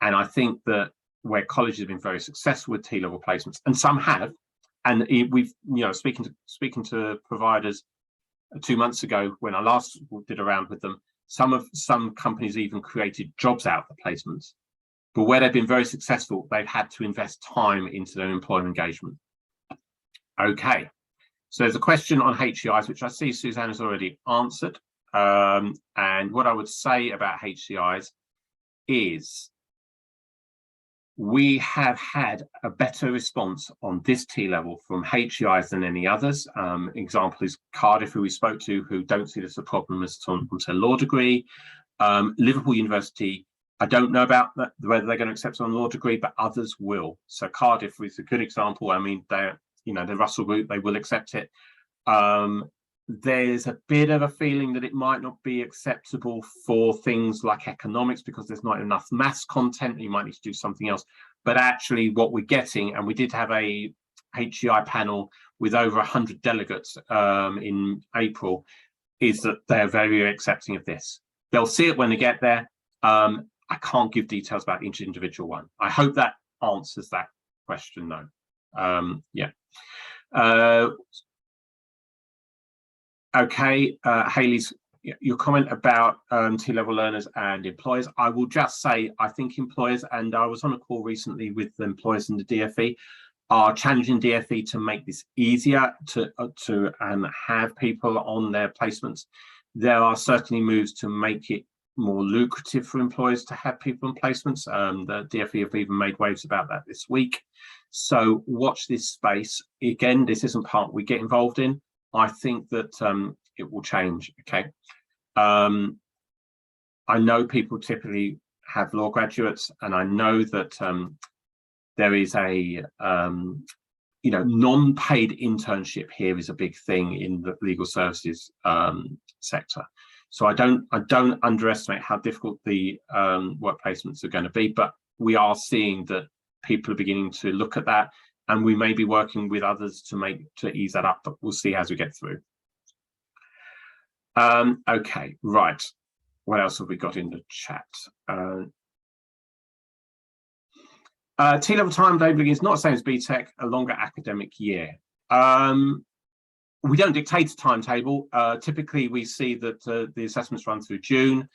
And I think that where colleges have been very successful with T-level placements, and some have, and we've, speaking to providers 2 months ago when I last did a round with them, some companies even created jobs out of the placements. But where they've been very successful, they've had to invest time into their employer engagement. Okay, so there's a question on HCIs, which I see Suzanne has already answered. And what I would say about HCIs is we have had a better response on this T-level from HCIs than any others. Example is Cardiff, who we spoke to, who don't see this a problem as onto a law degree. Liverpool University, I don't know about that, whether they're going to accept it on a law degree, but others will. So Cardiff is a good example. I mean, they're, the Russell Group, they will accept it. There's a bit of a feeling that it might not be acceptable for things like economics because there's not enough maths content. You might need to do something else. But actually what we're getting, and we did have a HCI panel with over 100 delegates in April, is that they're very, very accepting of this. They'll see it when they get there. I can't give details about each individual one. I hope that answers that question though. Yeah. Okay, Hayley's, your comment about T-level learners and employers, I will just say, I think employers, and I was on a call recently with the employers in the DFE, are challenging DFE to make this easier to have people on their placements. There are certainly moves to make it more lucrative for employers to have people on placements. The DFE have even made waves about that this week. So watch this space. Again, this isn't part we get involved in. I think that it will change. Okay. I know people typically have law graduates, and I know that there is a non-paid internship here is a big thing in the legal services sector. So I don't underestimate how difficult the work placements are going to be, but we are seeing that people are beginning to look at that, and we may be working with others to ease that up, but we'll see as we get through. Okay, right. What else have we got in the chat? T-level timetabling is not the same as BTEC, a longer academic year. We don't dictate a timetable. Typically, we see that the assessments run through June.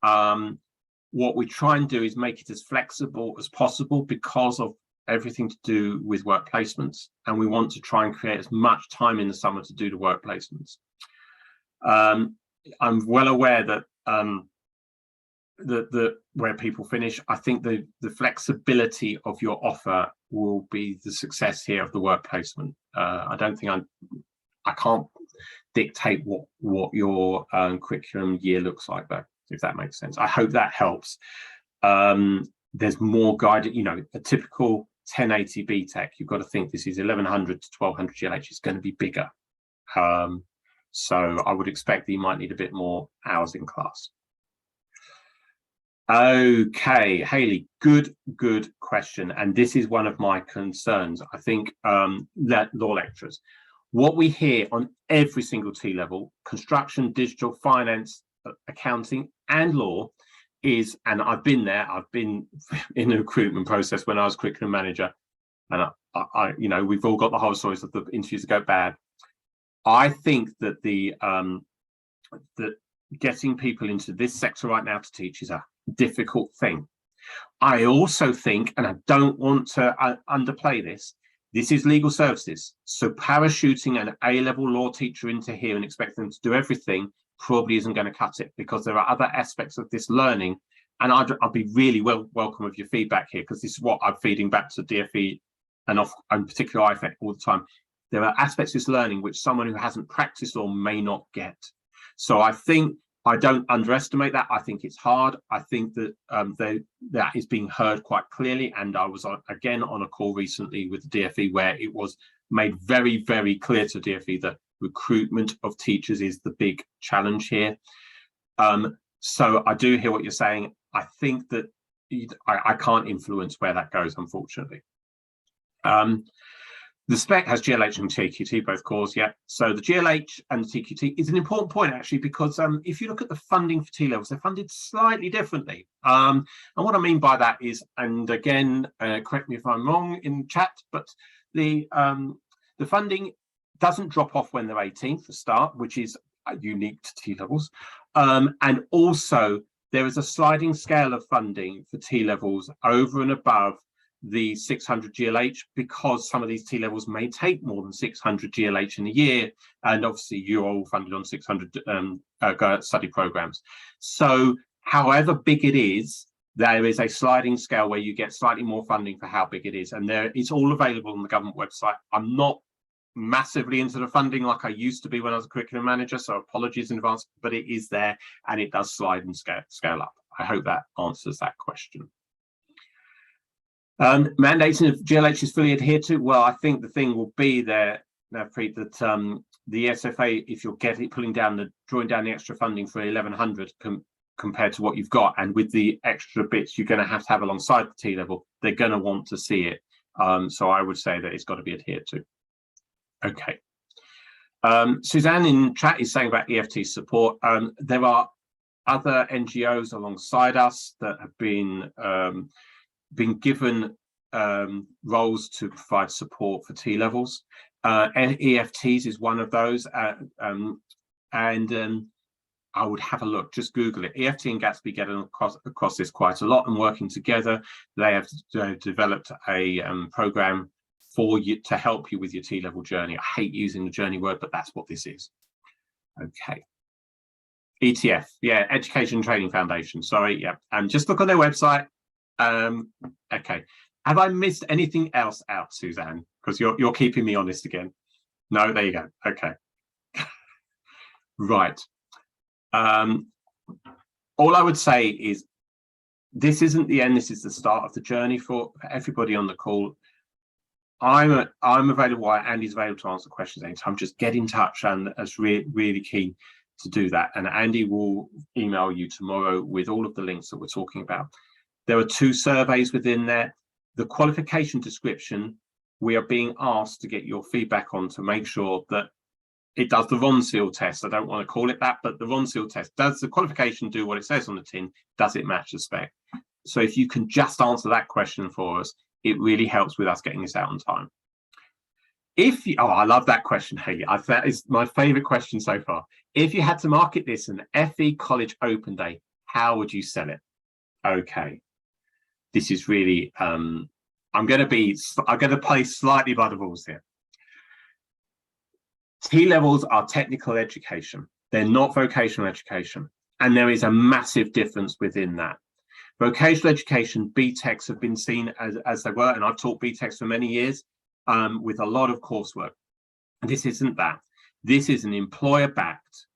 What we try and do is make it as flexible as possible because of everything to do with work placements, and we want to try and create as much time in the summer to do the work placements. I'm well aware that where people finish, I think the flexibility of your offer will be the success here of the work placement. I don't think I can't dictate what your curriculum year looks like, though, if that makes sense. I hope that helps. There's more guided, a typical 1080 BTEC, you've got to think this is 1100 to 1200 GLH is going to be bigger. So I would expect that you might need a bit more hours in class. Okay, Hayley, good question. And this is one of my concerns. I think law lecturers, what we hear on every single T-level, construction, digital, finance, accounting, and law is, and I've been there, I've been in the recruitment process when I was curriculum manager, and I we've all got the whole stories of the interviews that go bad. I think that that getting people into this sector right now to teach is a difficult thing. I also think, and I don't want to underplay this, this is legal services. So parachuting an A-level law teacher into here and expecting them to do everything probably isn't going to cut it, because there are other aspects of this learning. And I'd be really welcome of your feedback here, because this is what I'm feeding back to DFE and particularly IFEC all the time. There are aspects of this learning which someone who hasn't practiced or may not get. So I think I don't underestimate that. I think it's hard. I think that that is being heard quite clearly. And I was again on a call recently with the DFE where it was made very, very clear to DFE that recruitment of teachers is the big challenge here. So I do hear what you're saying. I think that I can't influence where that goes, unfortunately. The spec has GLH and TQT, both cores, yeah. So the GLH and the TQT is an important point, actually, because if you look at the funding for T-levels, they're funded slightly differently. And what I mean by that is, and again, correct me if I'm wrong in chat, but the funding doesn't drop off when they're 18 for start, which is unique to T-levels. And also, there is a sliding scale of funding for T-levels over and above the 600 GLH, because some of these T-levels may take more than 600 GLH in a year, and obviously you're all funded on 600 study programs. So however big it is, there is a sliding scale where you get slightly more funding for how big it is, and it's all available on the government website. I'm not massively into the funding like I used to be when I was a curriculum manager, so apologies in advance, but it is there and it does slide and scale up. I hope that answers that question. Mandating of GLH is fully adhered to. Well, I think the thing will be there, Preet, that the SFA, if you're drawing down the extra funding for 1100 compared to what you've got, and with the extra bits you're going to have alongside the T-level, they're going to want to see it. So I would say that it's got to be adhered to. Okay. Suzanne in chat is saying about Eft Support. There are other NGOs alongside us that have been given roles to provide support for T-levels. EFTs is one of those, and I would have a look, just Google it. EFT and Gatsby get across this quite a lot, and working together, they have developed a program for you to help you with your T-level journey. I hate using the journey word, but that's what this is. Okay. ETF, yeah, Education and Training Foundation. Sorry, yeah, and just look on their website. Okay, Have I missed anything else out, Suzanne? Because you're keeping me honest again. No, there you go. Okay. Right. All I would say is this isn't the end. This is the start of the journey for everybody on the call. I'm available. Andy's available to answer questions anytime. Just get in touch, and that's really keen to do that. And Andy will email you tomorrow with all of the links that we're talking about. There are 2 surveys within there. The qualification description, we are being asked to get your feedback on to make sure that it does the Ronseal test. I don't want to call it that, but the Ronseal test. Does the qualification do what it says on the tin? Does it match the spec? So if you can just answer that question for us, it really helps with us getting this out on time. If you, I love that question, Haley. That is my favorite question so far. If you had to market this an FE College Open Day, how would you sell it? Okay, this is really, I'm going to play slightly by the rules here. T-levels are technical education. They're not vocational education. And there is a massive difference within that. Vocational education, BTECs have been seen as they were, and I've taught BTECs for many years with a lot of coursework. And this isn't that. This is an employer-backed,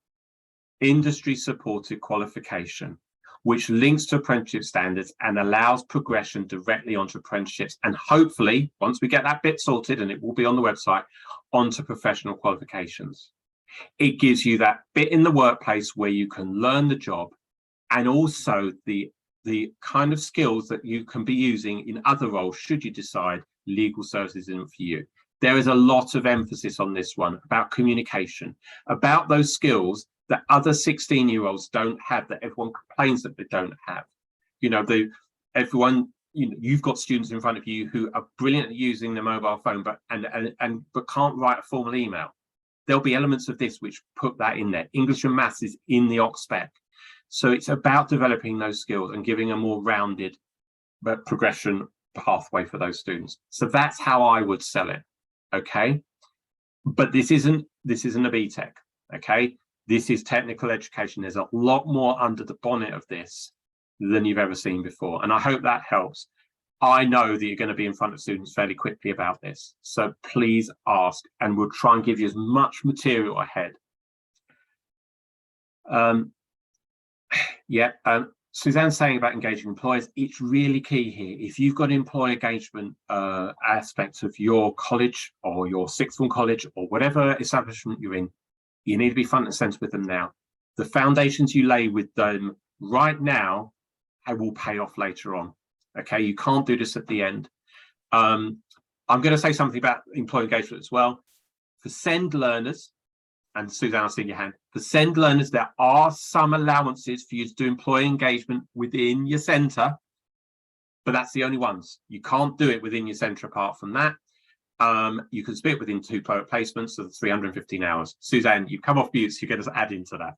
industry-supported qualification, which links to apprenticeship standards and allows progression directly onto apprenticeships. And hopefully, once we get that bit sorted, and it will be on the website, onto professional qualifications. It gives you that bit in the workplace where you can learn the job, and also the kind of skills that you can be using in other roles should you decide legal services isn't for you. There is a lot of emphasis on this one about communication, about those skills that other 16-year-olds don't have, that everyone complains that they don't have. You know, you've got students in front of you who are brilliant at using the mobile phone, but can't write a formal email. There'll be elements of this which put that in there. English and maths is in the Oc spec. So it's about developing those skills and giving a more rounded progression pathway for those students. So that's how I would sell it. Okay. But this isn't a BTEC. Okay. This is technical education. There's a lot more under the bonnet of this than you've ever seen before. And I hope that helps. I know that you're going to be in front of students fairly quickly about this. So please ask, and we'll try and give you as much material ahead. Suzanne's saying about engaging employers, it's really key here. If you've got employee engagement aspects of your college or your sixth form college or whatever establishment you're in, you need to be front and center with them now. The foundations you lay with them right now will pay off later on. Okay, you can't do this at the end. I'm going to say something about employee engagement as well. For SEND learners, and Suzanne, I've seen your hand. For SEND learners, there are some allowances for you to do employee engagement within your centre, but that's the only ones. You can't do it within your centre apart from that. You can split within 2 placements of 315 hours. Suzanne, you've come off mute, so you're going to add into that.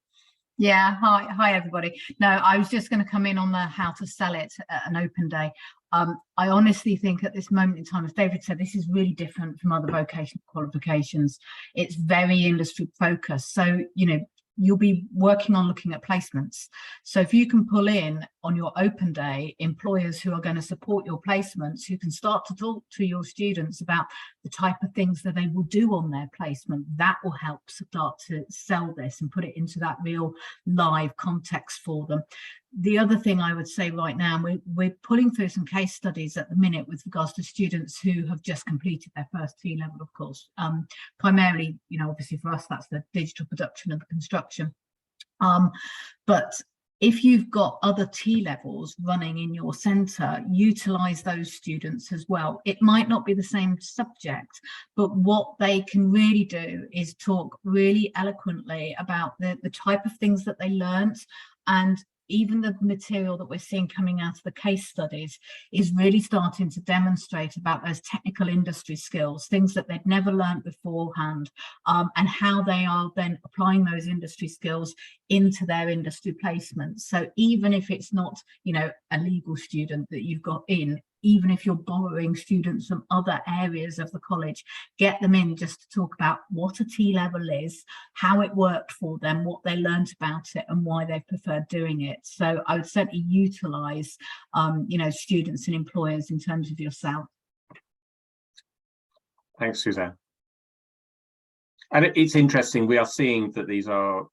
Yeah, hi everybody. No, I was just going to come in on the how to sell it at an open day. I honestly think at this moment in time, as David said, this is really different from other vocational qualifications. It's very industry focused. So, you know, you'll be working on looking at placements. So if you can pull in on your open day employers who are going to support your placements, who can start to talk to your students about the type of things that they will do on their placement, that will help start to sell this and put it into that real live context for them. The other thing I would say right now, we're pulling through some case studies at the minute with regards to students who have just completed their first T-level, of course. Primarily, you know, obviously for us, that's the digital production and the construction. But if you've got other T-levels running in your centre, utilise those students as well. It might not be the same subject, but what they can really do is talk really eloquently about the type of things that they learnt, and even the material that we're seeing coming out of the case studies is really starting to demonstrate about those technical industry skills, things that they'd never learned beforehand, and how they are then applying those industry skills into their industry placements. So even if it's not, you know, a legal student that you've got in, even if you're borrowing students from other areas of the college, get them in just to talk about what a T-level is, how it worked for them, what they learned about it, and why they preferred doing it. So I would certainly utilise, you know, students and employers in terms of yourself. Thanks, Suzanne. And it's interesting. We are seeing that these are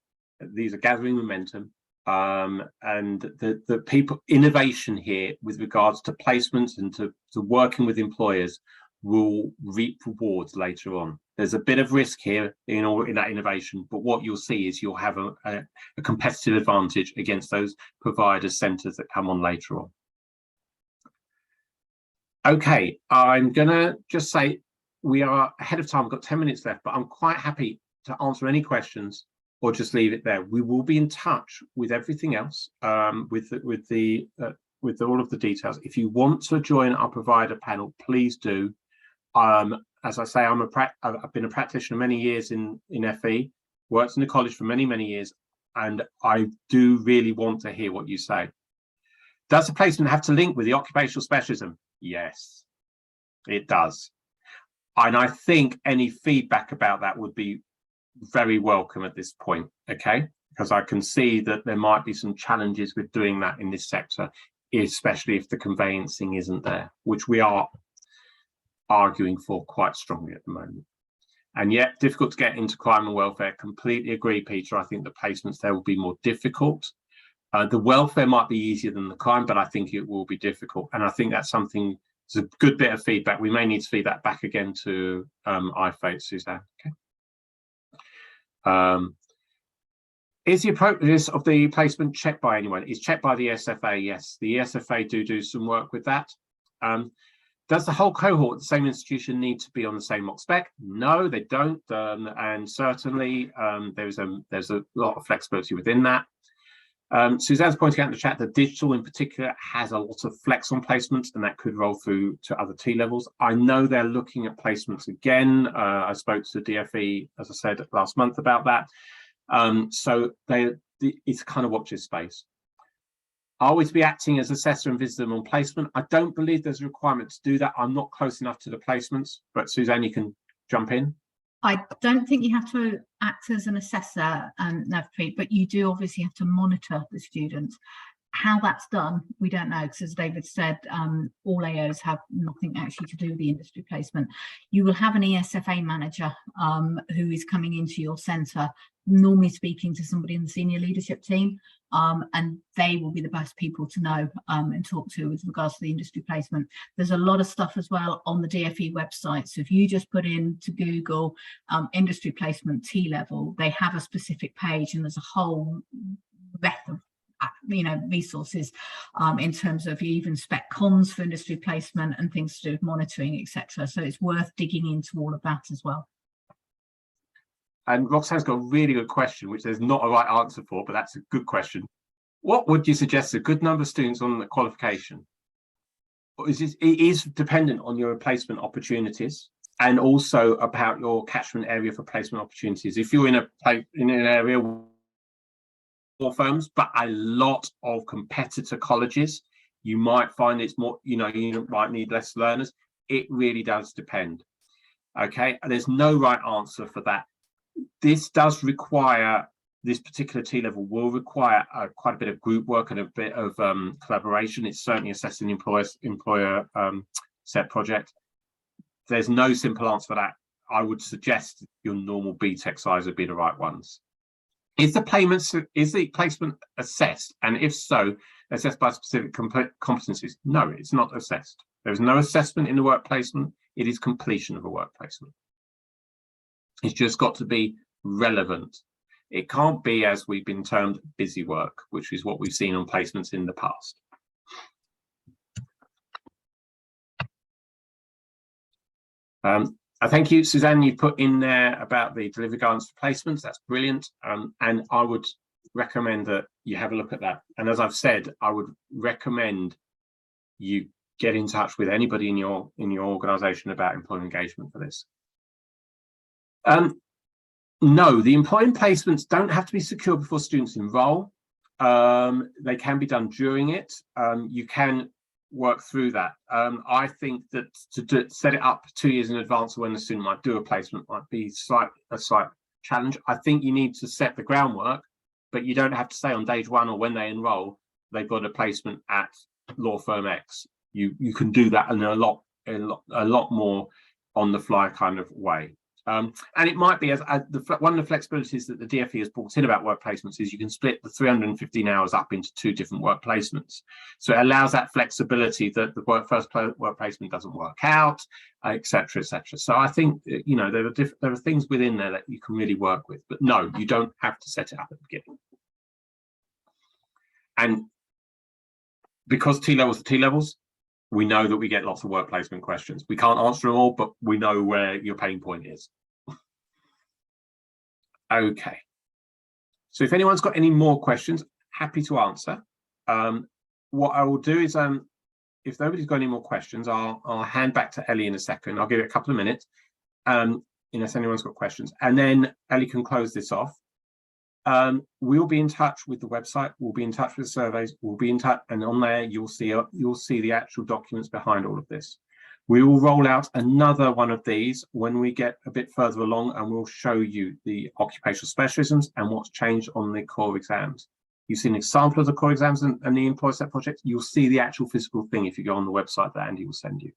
gathering momentum. And the people innovation here with regards to placements and to working with employers will reap rewards later on. There's a bit of risk here in that innovation, but what you'll see is you'll have a competitive advantage against those providers centres that come on later on. Okay, I'm gonna just say we are ahead of time. We've got 10 minutes left, but I'm quite happy to answer any questions or just leave it there. We will be in touch with everything else, with all of the details. If you want to join our provider panel, please do. As I say, I've been a practitioner many years in FE, worked in the college for many, many years, and I do really want to hear what you say. Does the placement have to link with the occupational specialism? Yes, it does. And I think any feedback about that would be very welcome at this point, okay? Because I can see that there might be some challenges with doing that in this sector, especially if the conveyancing isn't there, which we are arguing for quite strongly at the moment. And yet, difficult to get into crime and welfare. Completely agree, Peter. I think the placements there will be more difficult. The welfare might be easier than the crime, but I think it will be difficult. And I think that's something, it's a good bit of feedback. We may need to feed that back again to IFA, Suzanne, okay? Is the appropriateness of the placement checked by anyone? It's checked by the SFA, yes. The SFA do some work with that. Does the whole cohort at the same institution need to be on the same mock spec? No, they don't. And certainly there's a lot of flexibility within that. Suzanne's pointing out in the chat that digital in particular has a lot of flex on placements, and that could roll through to other T levels. I know they're looking at placements again. I spoke to DFE, as I said, last month about that. So it's kind of watch this space. Are we to be acting as assessor and visit them on placement? I don't believe there's a requirement to do that. I'm not close enough to the placements, but Suzanne, you can jump in. I don't think you have to act as an assessor, Navpreet, but you do obviously have to monitor the students. How that's done, we don't know, because as David said, all AOs have nothing actually to do with the industry placement. You will have an ESFA manager who is coming into your centre, normally speaking to somebody in the senior leadership team, and they will be the best people to know and talk to with regards to the industry placement. There's a lot of stuff as well on the DFE website. So if you just put into Google industry placement T-level, they have a specific page, and there's a whole breadth of resources in terms of even spec cons for industry placement and things to do with monitoring, etc. So it's worth digging into all of that as well. And Roxanne's got a really good question, which there's not a right answer for, but that's a good question. What would you suggest a good number of students on the qualification? It is dependent on your placement opportunities and also about your catchment area for placement opportunities. If you're in an area more firms, but a lot of competitor colleges, you might find it's more, you might need less learners. It really does depend. Okay, there's no right answer for that. This does require, this particular T-level will require quite a bit of group work and a bit of collaboration. It's certainly assessing employer set project. There's no simple answer for that. I would suggest your normal BTEC size would be the right ones. Is the placement assessed? And if so, assessed by specific competencies? No, it's not assessed. There's no assessment in the work placement. It is completion of a work placement. It's just got to be relevant. It can't be, as we've been termed, busy work, which is what we've seen on placements in the past. Thank you, Suzanne. You put in there about the delivery guidance for placements. That's brilliant. And I would recommend that you have a look at that. And as I've said, I would recommend you get in touch with anybody in your organisation about employee engagement for this. No, the employment placements don't have to be secured before students enrol. They can be done during it. You can work through that. I think that to set it up 2 years in advance of when the student might do a placement might be a slight challenge. I think you need to set the groundwork, but you don't have to say on day one or when they enroll, they've got a placement at law firm X. You can do that in a lot more on the fly kind of way. And it might be one of the flexibilities that the DfE has brought in about work placements is you can split the 315 hours up into 2 different work placements. So it allows that flexibility that the first work placement doesn't work out, etc., etc. So I think, you know, there are things within there that you can really work with, but no, you don't have to set it up at the beginning. And because T-levels are T-levels, we know that we get lots of work placement questions. We can't answer them all, but we know where your pain point is. Okay. So if anyone's got any more questions, happy to answer. What I will do is, if nobody's got any more questions, I'll hand back to Ellie in a second. I'll give it a couple of minutes, unless anyone's got questions. And then Ellie can close this off. We'll be in touch with the website, we'll be in touch with the surveys, we'll be in touch, and on there you'll see the actual documents behind all of this. We will roll out another one of these when we get a bit further along, and we'll show you the occupational specialisms and what's changed on the core exams. You've seen an example of the core exams and the employer set project. You'll see the actual physical thing if you go on the website that Andy will send you.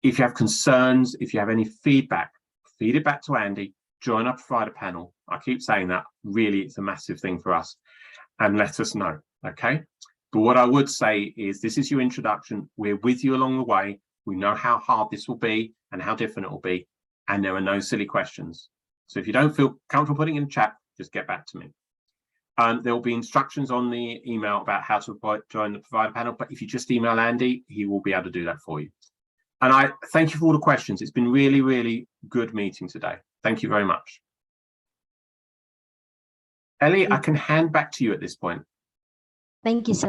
If you have concerns, if you have any feedback, feed it back to Andy. Join our provider panel. I keep saying that, really, it's a massive thing for us, and let us know, okay? But what I would say is this is your introduction. We're with you along the way. We know how hard this will be and how different it will be, and there are no silly questions. So if you don't feel comfortable putting in a chat, just get back to me. There will be instructions on the email about how to join the provider panel, but if you just email Andy, he will be able to do that for you. And I thank you for all the questions. It's been really, really good meeting today. Thank you very much. Ellie, I can hand back to you at this point. Thank you so